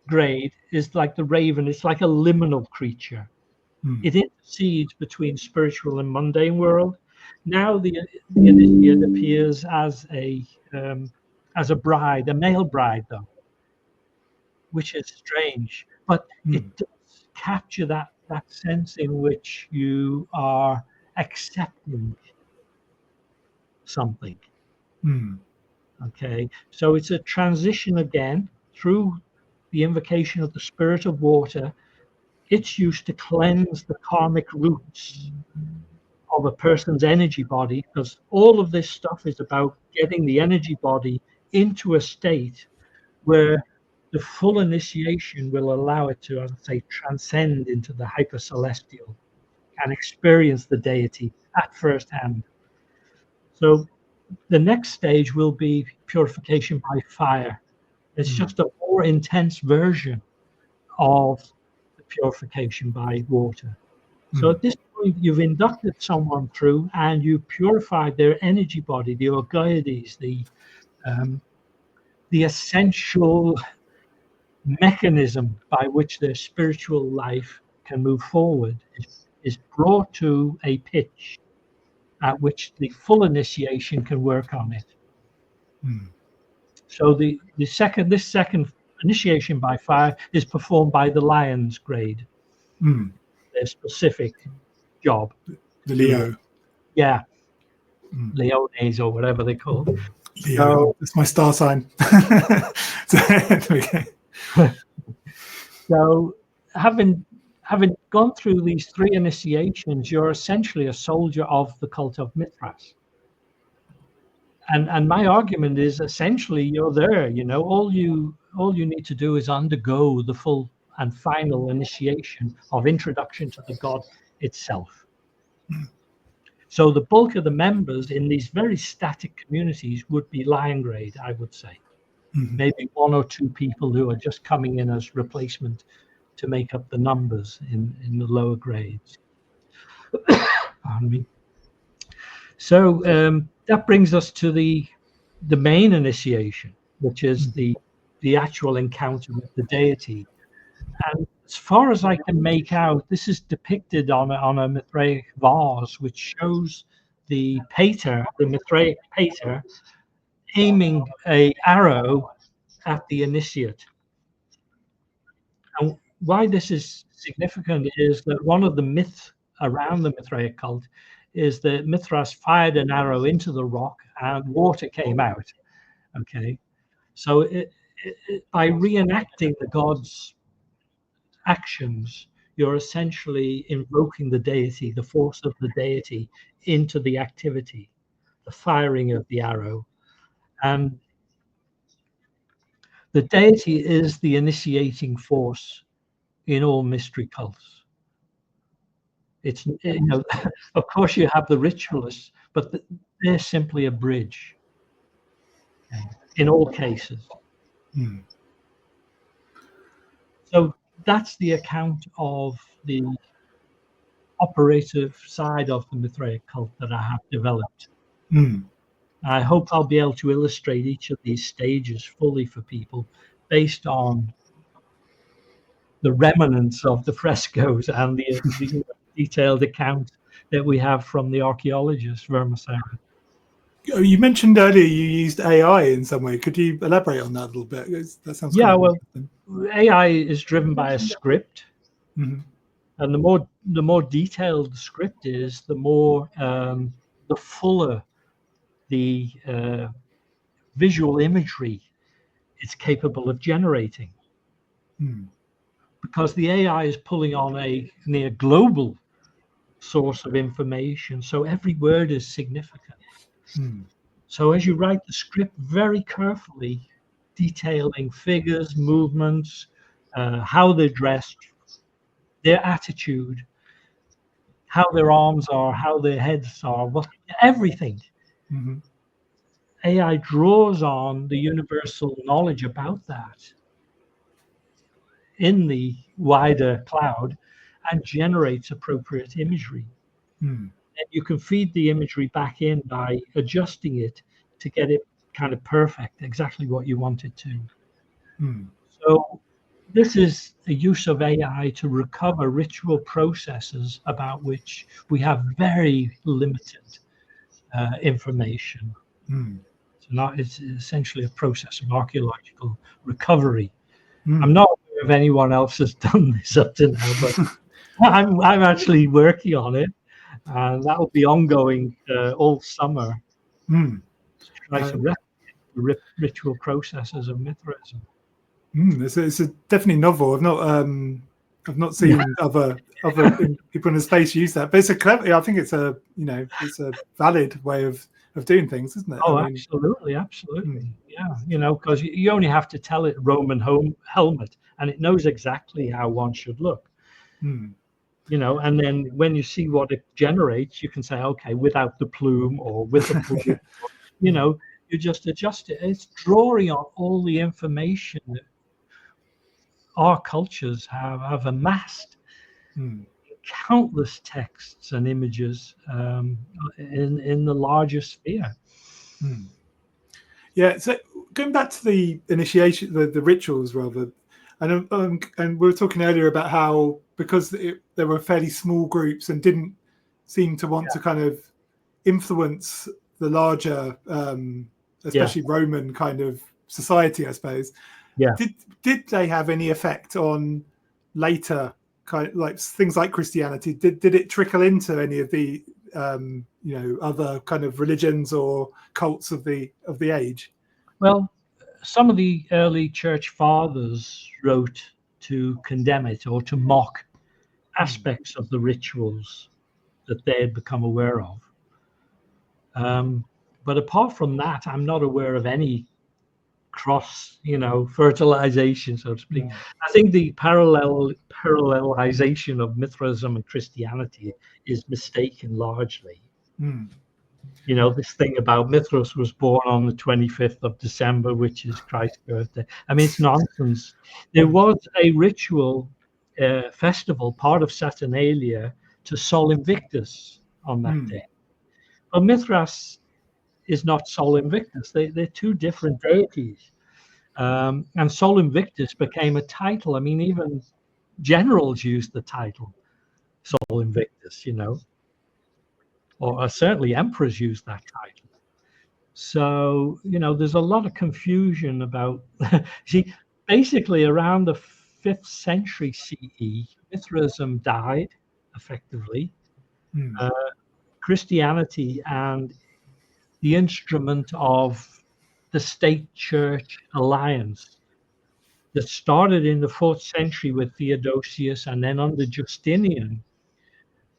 grade is like the raven, it's like a liminal creature. It intercedes between spiritual and mundane world. Now the initiate appears as a bride, a male bride though, which is strange, but it does capture that sense in which you are accepting something. Okay, so it's a transition again through the invocation of the spirit of water. It's used to cleanse the karmic roots of a person's energy body, because all of this stuff is about getting the energy body into a state where the full initiation will allow it to, as I say, transcend into the hypercelestial and experience the deity at first hand. So the next stage will be purification by fire. It's just a more intense version of the purification by water. So at this point, you've inducted someone through and you purified their energy body, the orgoides, the essential mechanism by which their spiritual life can move forward is brought to a pitch at which the full initiation can work on it. So this second initiation by fire is performed by the Lion's grade. Their specific job. The Leo. Yeah. Leones or whatever they call it. Leo. It's my star sign. So having gone through these three initiations, you're essentially a soldier of the cult of Mithras. And my argument is essentially you're there, all you need to do is undergo the full and final initiation of introduction to the god itself. So the bulk of the members in these very static communities would be lion grade, I would say. Maybe one or two people who are just coming in as replacement to make up the numbers in the lower grades. Pardon me. So that brings us to the main initiation, which is the actual encounter with the deity. And as far as I can make out, this is depicted on a Mithraic vase, which shows the pater, the Mithraic pater, aiming an arrow at the initiate. And why this is significant is that one of the myths around the Mithraic cult is that Mithras fired an arrow into the rock and water came out. Okay, so by reenacting the god's actions, you're essentially invoking the deity, the force of the deity, into the activity, the firing of the arrow. And the deity is the initiating force in all mystery cults. It's, of course you have the ritualists, but they're simply a bridge in all cases. So that's the account of the operative side of the Mithraic cult that I have developed. I hope I'll be able to illustrate each of these stages fully for people based on the remnants of the frescoes and the detailed account that we have from the archaeologist Vermasera. You mentioned earlier you used AI in some way. Could you elaborate on that a little bit? That sounds well, AI is driven by a script, and the more detailed the script is, the more the fuller the visual imagery it's capable of generating. Because the AI is pulling on a near global source of information, so every word is significant. So as you write the script very carefully, detailing figures, movements, how they're dressed, their attitude, how their arms are, how their heads are, everything. AI draws on the universal knowledge about that in the wider cloud and generates appropriate imagery. And you can feed the imagery back in by adjusting it to get it kind of perfect, exactly what you want it to. So this is a use of AI to recover ritual processes about which we have very limited information. It's essentially a process of archaeological recovery. I'm not aware if anyone else has done this up to now, but I'm actually working on it, and that will be ongoing all summer. To try to replicate the ritual processes of Mithraism. It's a definitely novel. I've not seen other people in the space use that, but it's a clever. I think it's a valid way of doing things, isn't it? Oh, absolutely. Yeah, because you only have to tell it Roman helmet, and it knows exactly how one should look. And then when you see what it generates, you can say, okay, without the plume or with the plume. You just adjust it. It's drawing on all the information that our cultures have amassed. Countless texts and images in the larger sphere. Yeah, so going back to the initiation, the rituals rather, and we were talking earlier about how because there were fairly small groups and didn't seem to want to kind of influence the larger, especially Roman kind of society, I suppose. Yeah. Did they have any effect on later kind of like things like Christianity? Did it trickle into any of the other kind of religions or cults of the age? Well, some of the early church fathers wrote to condemn it or to mock aspects of the rituals that they had become aware of. But apart from that, I'm not aware of any cross, fertilization, so to speak. I think the parallelization of Mithraism and Christianity is mistaken largely. This thing about Mithras was born on the 25th of December, which is Christ's birthday. I mean, it's nonsense. There was a ritual festival, part of Saturnalia, to Sol Invictus on that day. But Mithras is not Sol Invictus. They're two different deities. And Sol Invictus became a title. I mean, even generals used the title Sol Invictus, or certainly emperors used that title. So, there's a lot of confusion about, see, basically around the 5th century CE, Mithraism died effectively. Christianity and the instrument of the state-church alliance that started in the 4th century with Theodosius and then under Justinian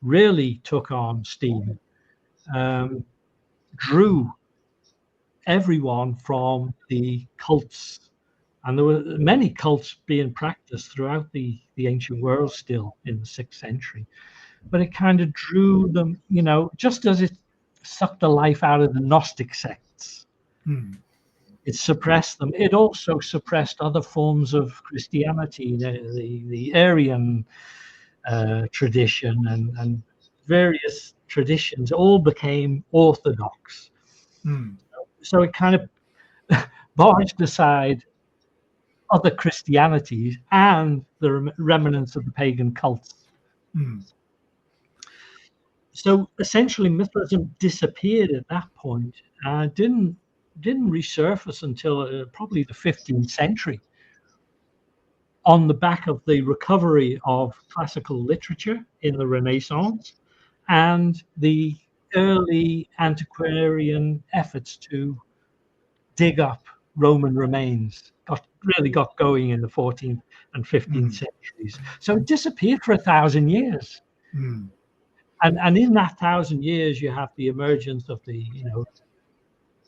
really took on steam, drew everyone from the cults. And there were many cults being practiced throughout the ancient world still in the 6th century. But it kind of drew them, just as it sucked the life out of the Gnostic sects. It suppressed them. It also suppressed other forms of Christianity, the Arian tradition and various traditions all became orthodox. So it kind of barged aside other Christianities and the remnants of the pagan cults. So essentially, Mithraism disappeared at that point and didn't resurface until probably the 15th century, on the back of the recovery of classical literature in the Renaissance and the early antiquarian efforts to dig up Roman remains, really got going in the 14th and 15th centuries. So it disappeared for 1,000 years. And in that 1,000 years, you have the emergence of the,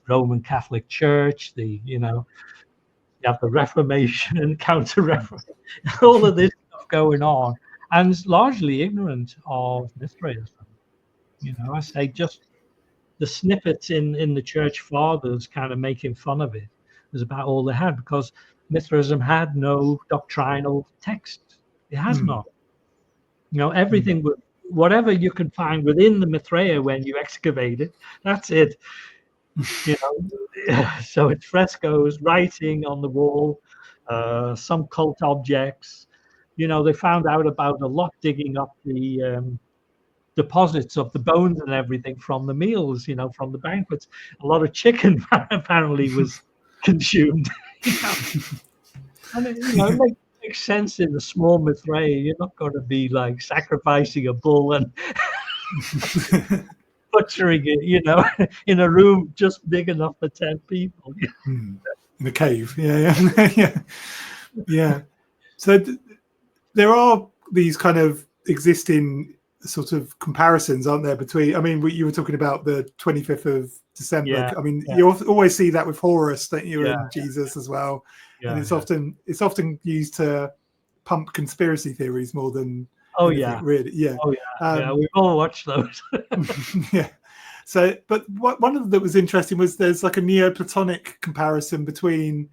Roman Catholic Church, you have the Reformation and Counter-Reformation, all of this stuff going on, and it's largely ignorant of Mithraism. I say just the snippets in the Church Fathers kind of making fun of it was about all they had, because Mithraism had no doctrinal text. It has not. Everything, whatever you can find within the Mithraea when you excavate it, that's it. So it's frescoes, writing on the wall, some cult objects. They found out about a lot digging up the deposits of the bones and everything from the meals, from the banquets. A lot of chicken apparently was consumed. And it makes sense in a small Mithraea. You're not going to be like sacrificing a bull and butchering it, in a room just big enough for 10 people. In a cave, yeah. So there are these kind of existing sort of comparisons, aren't there, between, you were talking about the 25th of December. You always see that with Horus, don't you, and Jesus as well. And it's often used to pump conspiracy theories more than anything, really. We've all watched those. So, but one of them that was interesting was there's like a Neoplatonic comparison between,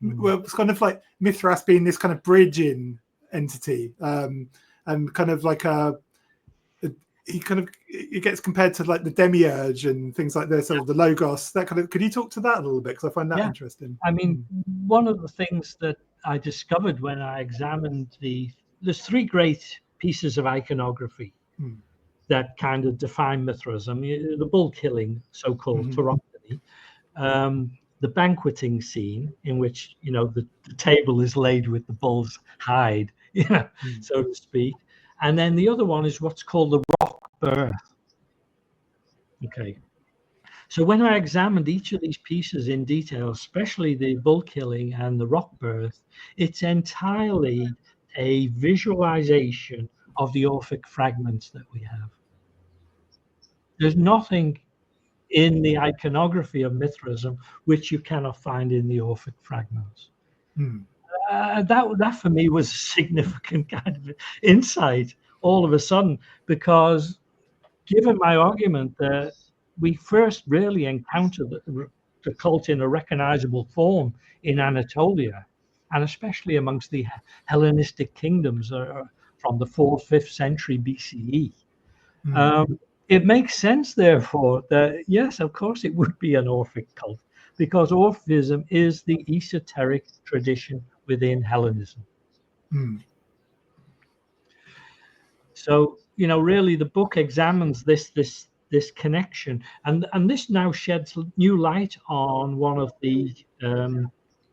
well, it's kind of like Mithras being this kind of bridging entity, and kind of like it gets compared to like the Demiurge and things like this, or the Logos, that kind of. Could you talk to that a little bit, because I find that interesting? One of the things that I discovered when I examined there's three great pieces of iconography that kind of define Mithraism: the bull killing, so-called Tauroctony, the banqueting scene, in which the table is laid with the bull's hide, so to speak. And then the other one is what's called the rock birth. Okay. So when I examined each of these pieces in detail, especially the bull killing and the rock birth, it's entirely a visualization of the Orphic fragments that we have. There's nothing in the iconography of Mithraism which you cannot find in the Orphic fragments. That for me was a significant kind of insight all of a sudden, because given my argument that we first really encountered the cult in a recognizable form in Anatolia, and especially amongst the Hellenistic kingdoms from the 4th, 5th century BCE. It makes sense, therefore, that yes, of course, it would be an Orphic cult, because Orphism is the esoteric tradition within Hellenism. So, really the book examines this connection, and this now sheds new light on one of the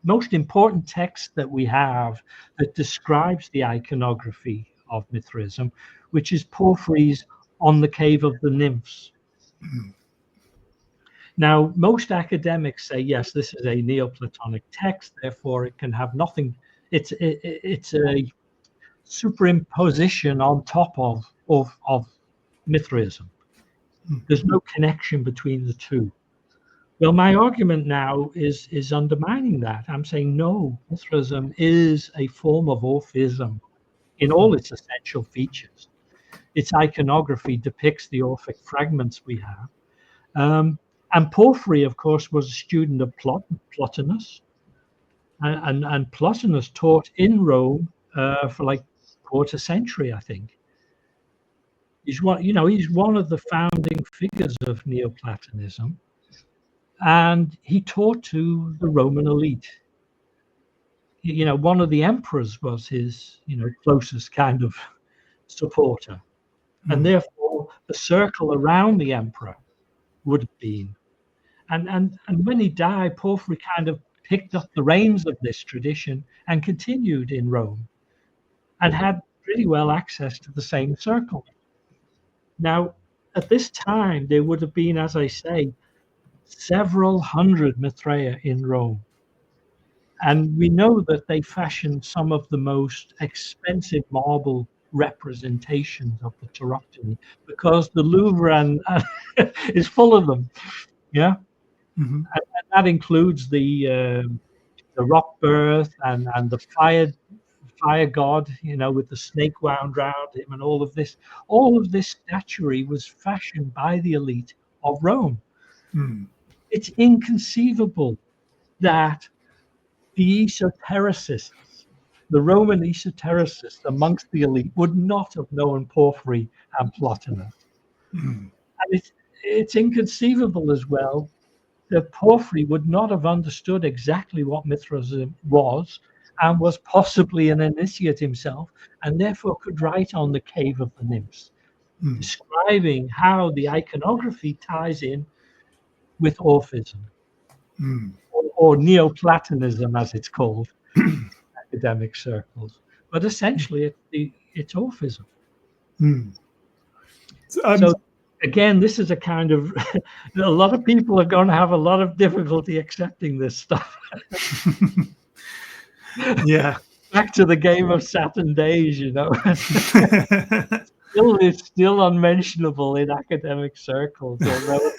most important texts that we have that describes the iconography of Mithraism, which is Porphyry's On the Cave of the Nymphs. Now, most academics say, yes, this is a Neoplatonic text, therefore it can have nothing. It's a superimposition on top of Mithraism. There's no connection between the two. Well, my argument now is undermining that. I'm saying, no, Mithraism is a form of Orphism in all its essential features. Its iconography depicts the Orphic fragments we have. And Porphyry, of course, was a student of Plotinus. And Plotinus taught in Rome for like quarter century, I think. He's one of the founding figures of Neoplatonism. And he taught to the Roman elite. One of the emperors was his, closest kind of supporter. And therefore, the circle around the emperor would have been. And when he died, Porphyry kind of picked up the reins of this tradition and continued in Rome and had pretty well access to the same circle. Now, at this time, there would have been, as I say, several hundred Mithraea in Rome. And we know that they fashioned some of the most expensive marble representations of the Tauroctony because the Louvre is full of them. Yeah. Mm-hmm. And that includes the rock birth and the fire god, you know, with the snake wound round him and all of this. All of this statuary was fashioned by the elite of Rome. Mm. It's inconceivable that the esotericists, the Roman esotericists amongst the elite, would not have known Porphyry and Plotinus. Mm. And it's inconceivable as well that Porphyry would not have understood exactly what Mithraism was and was possibly an initiate himself, and therefore could write on the Cave of the Nymphs, describing how the iconography ties in with Orphism. Or Neoplatonism, as it's called in academic circles. But essentially, it's Orphism. So again, this is a kind of a lot of people are going to have a lot of difficulty accepting this stuff. Yeah. Back to the game of Saturn days, you know. It's still unmentionable in academic circles, although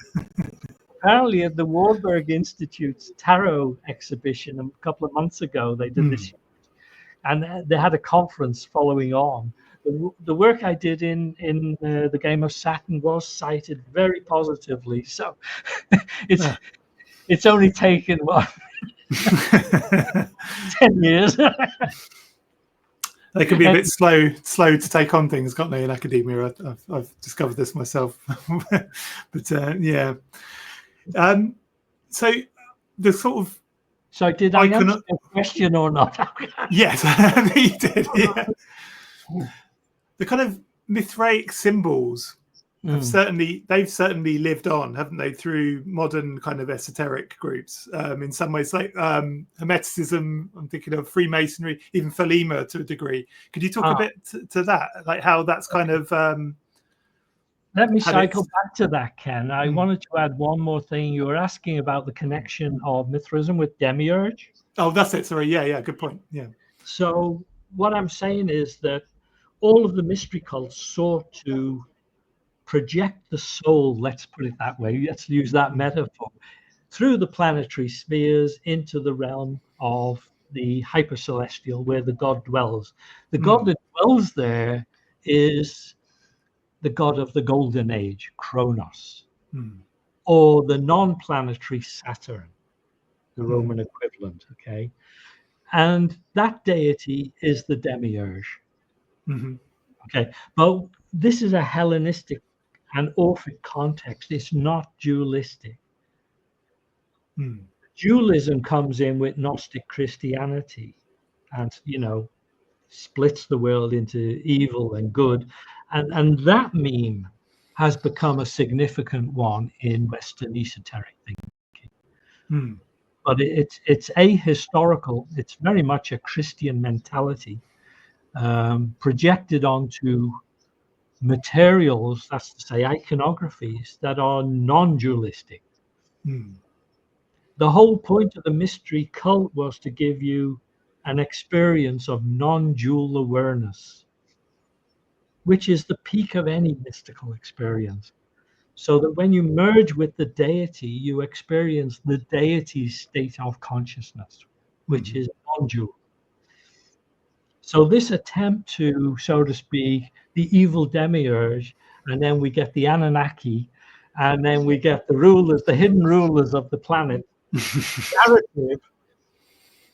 apparently at the Warburg Institute's tarot exhibition a couple of months ago, they did this, and they had a conference following on. The work I did in the game of Saturn was cited very positively. So it's only taken 10 years. They can be a bit slow to take on things, can't they, in academia? I've discovered this myself. But yeah. So the sort of... So did I answer your question or not? Yes, you did. Yeah. The kind of Mithraic symbols they've certainly lived on, haven't they, through modern kind of esoteric groups. In some ways, like Hermeticism, I'm thinking of Freemasonry, even Thelema to a degree. Could you talk a bit to that, like how that's kind of... Let me cycle back to that, Ken. I wanted to add one more thing. You were asking about the connection of Mithraism with Demiurge. Oh, that's it. Sorry. Yeah, good point. Yeah. So what I'm saying is that all of the mystery cults sought to project the soul, let's put it that way, let's use that metaphor, through the planetary spheres into the realm of the hypercelestial, where the god dwells. The god that dwells there is the god of the golden age, Kronos, or the non-planetary Saturn, the Roman equivalent, okay? And that deity is the Demiurge. Okay, but this is a Hellenistic and Orphic context. It's not dualistic. Dualism comes in with Gnostic Christianity and, you know, splits the world into evil and good. And that meme has become a significant one in Western esoteric thinking. But it's ahistorical. It's very much a Christian mentality projected onto materials, that's to say iconographies, that are non-dualistic. The whole point of the mystery cult was to give you an experience of non-dual awareness, which is the peak of any mystical experience. So that when you merge with the deity, you experience the deity's state of consciousness, which is non-dual. So this attempt to, so to speak, the evil demiurge, and then we get the Anunnaki, and then we get the rulers, the hidden rulers of the planet, narrative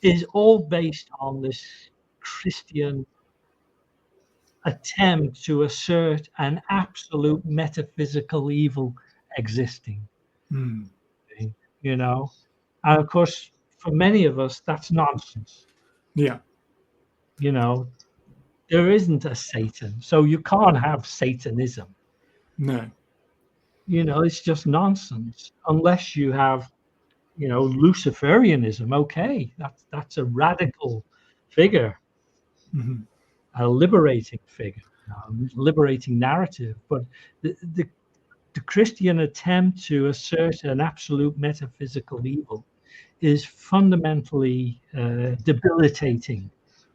is all based on this Christian attempt to assert an absolute metaphysical evil existing. You know, and of course, for many of us, that's nonsense. Yeah. You know, there isn't a Satan, so you can't have Satanism. No. You know, it's just nonsense unless you have, you know, Luciferianism. Okay, that's a radical figure, a liberating figure, liberating narrative. But the the Christian attempt to assert an absolute metaphysical evil is fundamentally debilitating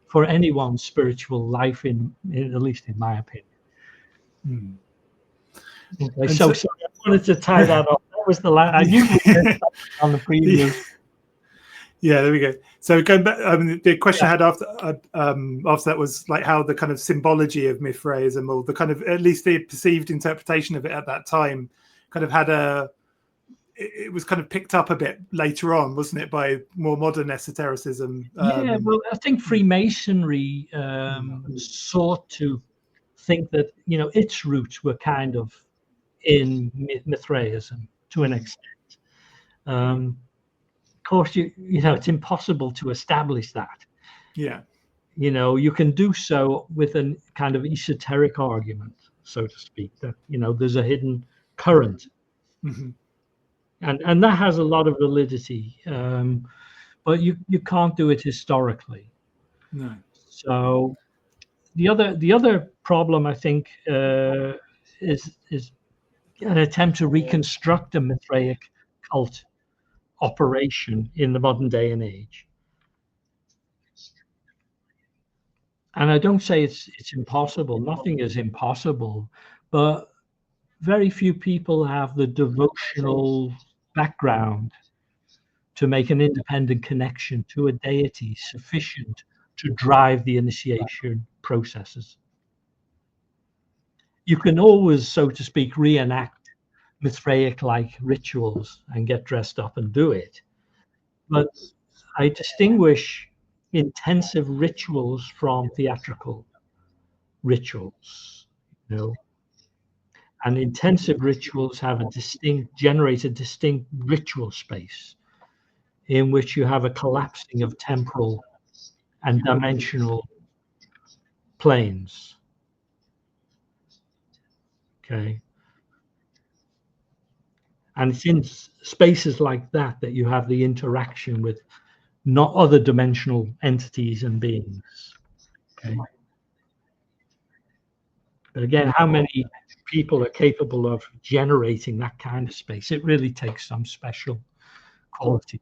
for anyone's spiritual life, at least in my opinion. Okay, so I wanted to tie that up. That was the last. I knew on the previous. Yeah, there we go. So going back, the question I had after that was like how the kind of symbology of Mithraism, or the kind of, at least the perceived interpretation of it at that time, kind of had it was kind of picked up a bit later on, wasn't it, by more modern esotericism? Yeah, well, I think Freemasonry sought to think that, you know, its roots were kind of in Mithraism to an extent. Of course, you know, it's impossible to establish that. Yeah. You know, you can do so with a kind of esoteric argument, so to speak, that, you know, there's a hidden current. Mm-hmm. And that has a lot of validity, but you can't do it historically. No. So the other problem, I think, is an attempt to reconstruct a Mithraic cult operation in the modern day and age. And I don't say it's impossible. Nothing is impossible, but very few people have the devotional background to make an independent connection to a deity sufficient to drive the initiation processes. You can always, so to speak, reenact Mithraic-like rituals and get dressed up and do it. But I distinguish intensive rituals from theatrical rituals, you know. And intensive rituals have generate a distinct ritual space in which you have a collapsing of temporal and dimensional planes. Okay. And it's in spaces like that that you have the interaction with not other dimensional entities and beings. Okay. But again, how many people are capable of generating that kind of space? It really takes some special qualities.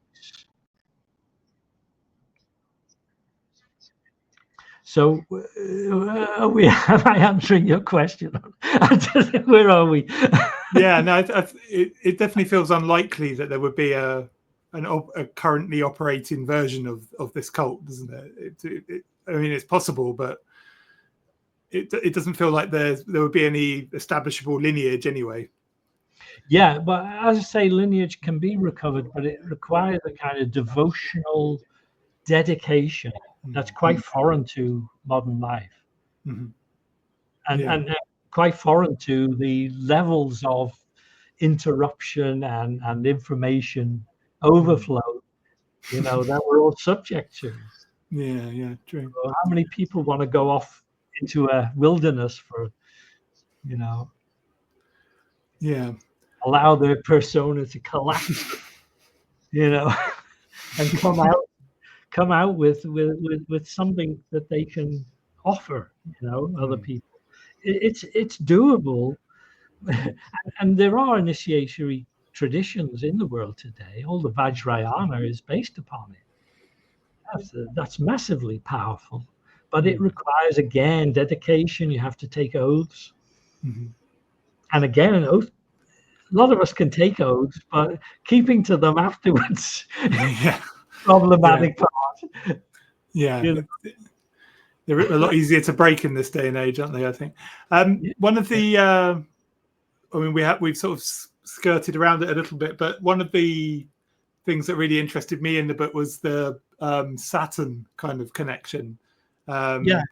So, am I answering your question? Where are we? Yeah, no, it definitely feels unlikely that there would be a currently operating version of this cult, doesn't it? I mean, it's possible, but it doesn't feel like there would be any establishable lineage anyway. Yeah, but as I say, lineage can be recovered, but it requires a kind of devotional dedication that's quite foreign to modern life, and quite foreign to the levels of interruption and information overflow, you know, that we're all subject to. Yeah, true. So how many people want to go off into a wilderness for, you know, allow their persona to collapse, you know, and come out with something that they can offer, you know, other people. It's doable, and there are initiatory traditions in the world today. All the Vajrayana is based upon it. That's massively powerful, but it requires, again, dedication. You have to take oaths, and again, an oath. A lot of us can take oaths, but keeping to them afterwards, problematic part. Yeah, you know? They're a lot easier to break in this day and age, aren't they? I think one of the, I mean, we've sort of skirted around it a little bit, but one of the things that really interested me in the book was the Saturn kind of connection. And you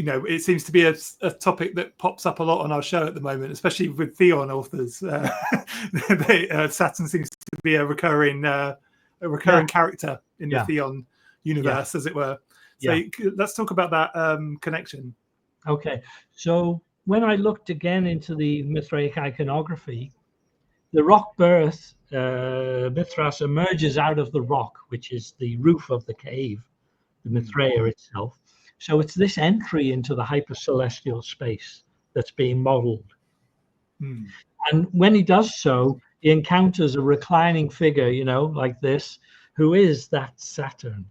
know, it seems to be a topic that pops up a lot on our show at the moment, especially with Theion authors. Saturn seems to be a recurring character in the Theion universe, as it were. So let's talk about that connection. Okay, so when I looked again into the Mithraic iconography, the rock birth, Mithras emerges out of the rock, which is the roof of the cave, the Mithraea itself, So it's this entry into the hypercelestial space that's being modeled. And when he does so, he encounters a reclining figure, like this, who is that Saturn.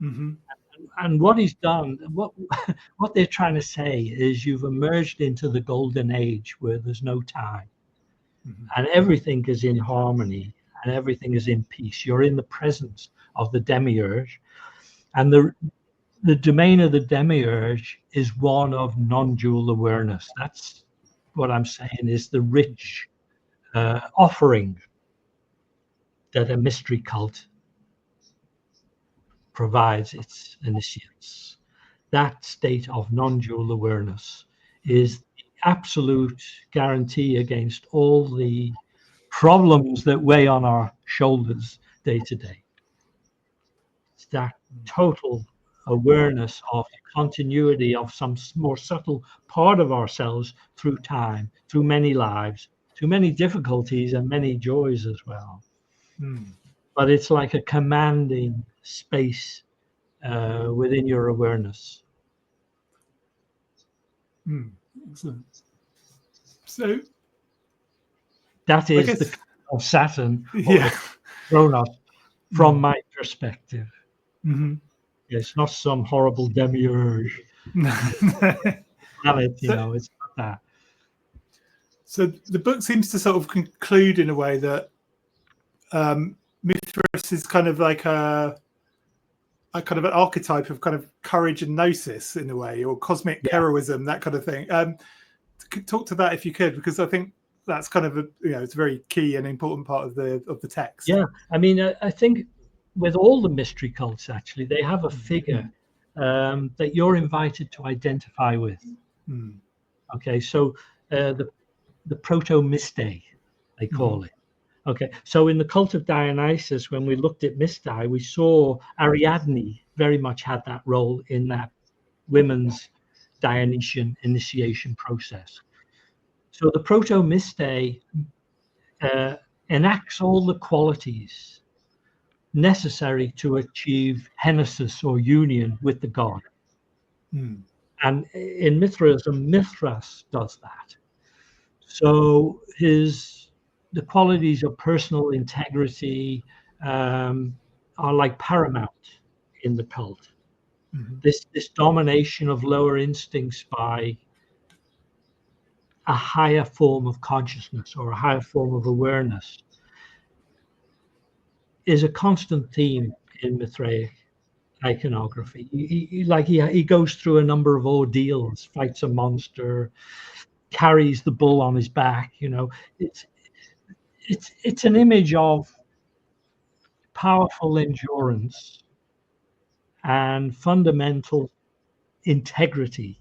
And what he's done, what they're trying to say is you've emerged into the golden age where there's no time, and everything is in harmony and everything is in peace. You're in the presence of the Demiurge, and the domain of the Demiurge is one of non-dual awareness. That's what I'm saying is the rich offering that a mystery cult provides its initiates. That state of non-dual awareness is the absolute guarantee against all the problems that weigh on our shoulders day to day. It's that total awareness of the continuity of some more subtle part of ourselves through time, through many lives, through many difficulties and many joys as well. But it's like a commanding space within your awareness. Excellent. So that is the of Saturn, Kronos, from my perspective. It's not some horrible Demiurge planet, it's not that. So the book seems to sort of conclude in a way that Mithras is kind of like a kind of an archetype of kind of courage and gnosis in a way, or cosmic heroism, that kind of thing. Talk to that if you could, because I think that's kind of it's a very key and important part of the text. Yeah, I mean, I think with all the mystery cults, actually, they have a figure that you're invited to identify with. Okay, so the proto-mystae, they call it. Okay, so in the cult of Dionysus, when we looked at Mystae, we saw Ariadne very much had that role in that women's Dionysian initiation process. So the proto-mystae enacts all the qualities necessary to achieve henosis or union with the god. And in Mithraism, Mithras does that. So the qualities of personal integrity are like paramount in the cult. This domination of lower instincts by a higher form of consciousness or a higher form of awareness is a constant theme in Mithraic iconography. He goes through a number of ordeals, fights a monster, carries the bull on his back. It's an image of powerful endurance and fundamental integrity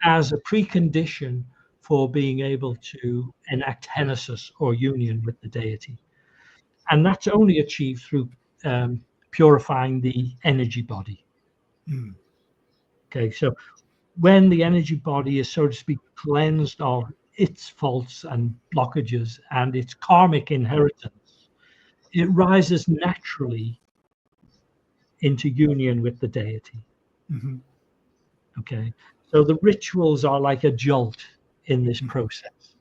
as a precondition for being able to enact henosis or union with the deity. And that's only achieved through purifying the energy body. Okay, so when the energy body is, so to speak, cleansed of its faults and blockages and its karmic inheritance, it rises naturally into union with the deity. Okay, so the rituals are like a jolt in this process,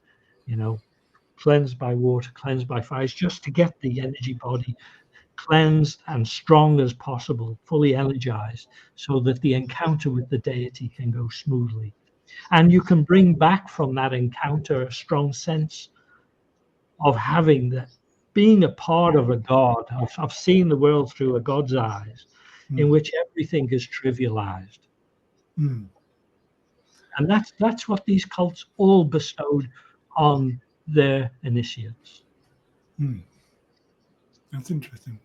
cleansed by water, cleansed by fire, just to get the energy body cleansed and strong as possible, fully energized, so that the encounter with the deity can go smoothly. And you can bring back from that encounter a strong sense of having that, being a part of a god, of seeing the world through a god's eyes, in which everything is trivialized. And that's what these cults all bestowed on their initiates. That's interesting.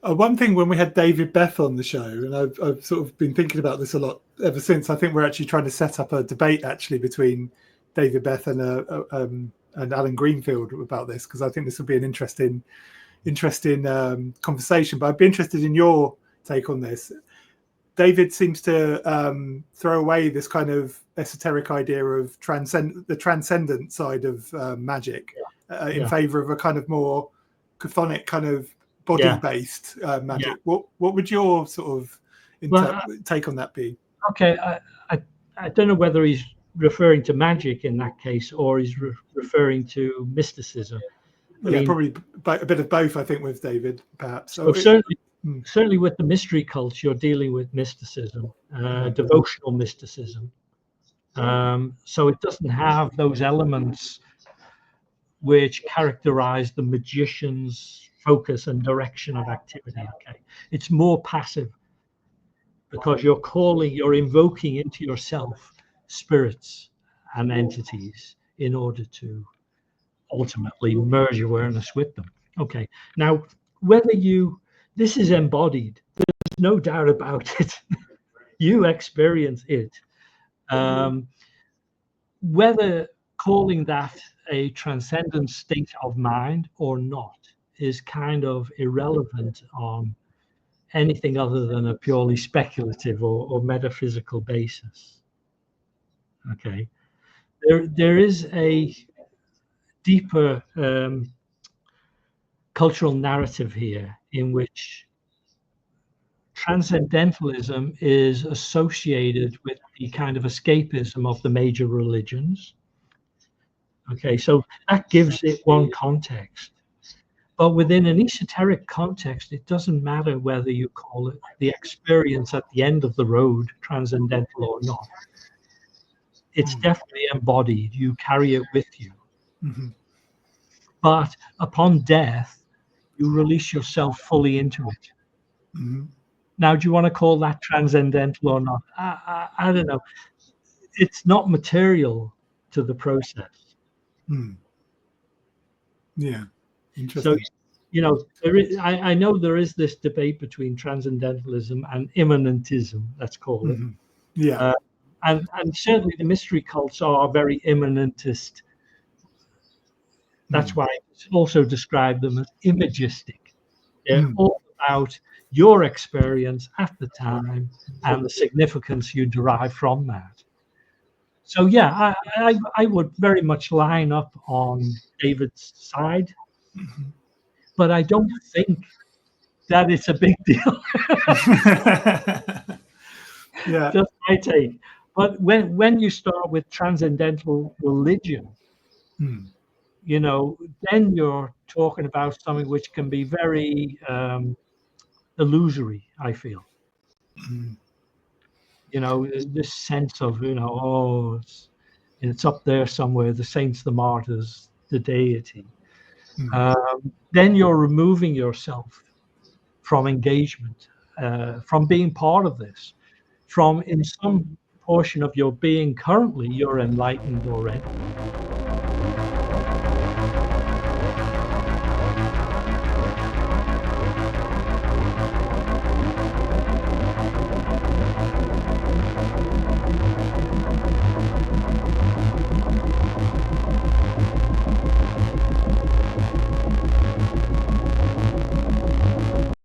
One thing, when we had David Beth on the show, and I've sort of been thinking about this a lot ever since, I think we're actually trying to set up a debate actually between David Beth and Alan Greenfield about this, because I think this will be an interesting conversation. But I'd be interested in your take on this. David seems to throw away this kind of esoteric idea of the transcendent side of magic in favor of a kind of more chthonic kind of body-based magic. What would your sort of take on that be? Okay, I don't know whether he's referring to magic in that case, or he's referring to mysticism. I mean, probably a bit of both, I think, with David, perhaps. So certainly with the mystery cults, you're dealing with mysticism, devotional mysticism. So it doesn't have those elements which characterize the magician's focus and direction of activity. Okay, it's more passive because you're invoking into yourself spirits and entities in order to ultimately merge awareness with them. Okay, now this is embodied, there's no doubt about it. You experience it. Whether calling that a transcendent state of mind or not is kind of irrelevant on anything other than a purely speculative or metaphysical basis. Okay, there is a deeper cultural narrative here in which transcendentalism is associated with the kind of escapism of the major religions. Okay, so that gives it one context. But within an esoteric context, it doesn't matter whether you call it the experience at the end of the road transcendental or not. It's definitely embodied. You carry it with you. Mm-hmm. But upon death, you release yourself fully into it. Mm-hmm. Now, do you want to call that transcendental or not? I don't know. It's not material to the process. Yeah, interesting. So, I know there is this debate between transcendentalism and immanentism, let's call it. Yeah. And certainly the mystery cults are very immanentist. That's why I also describe them as imagistic. They're all about your experience at the time and the significance you derive from that. So yeah, I would very much line up on David's side, but I don't think that it's a big deal. Yeah, just my take. But when you start with transcendental religion, then you're talking about something which can be very illusory, I feel. This sense of, it's up there somewhere, the saints, the martyrs, the deity. Then you're removing yourself from engagement, from being part of this, from in some portion of your being currently, you're enlightened already.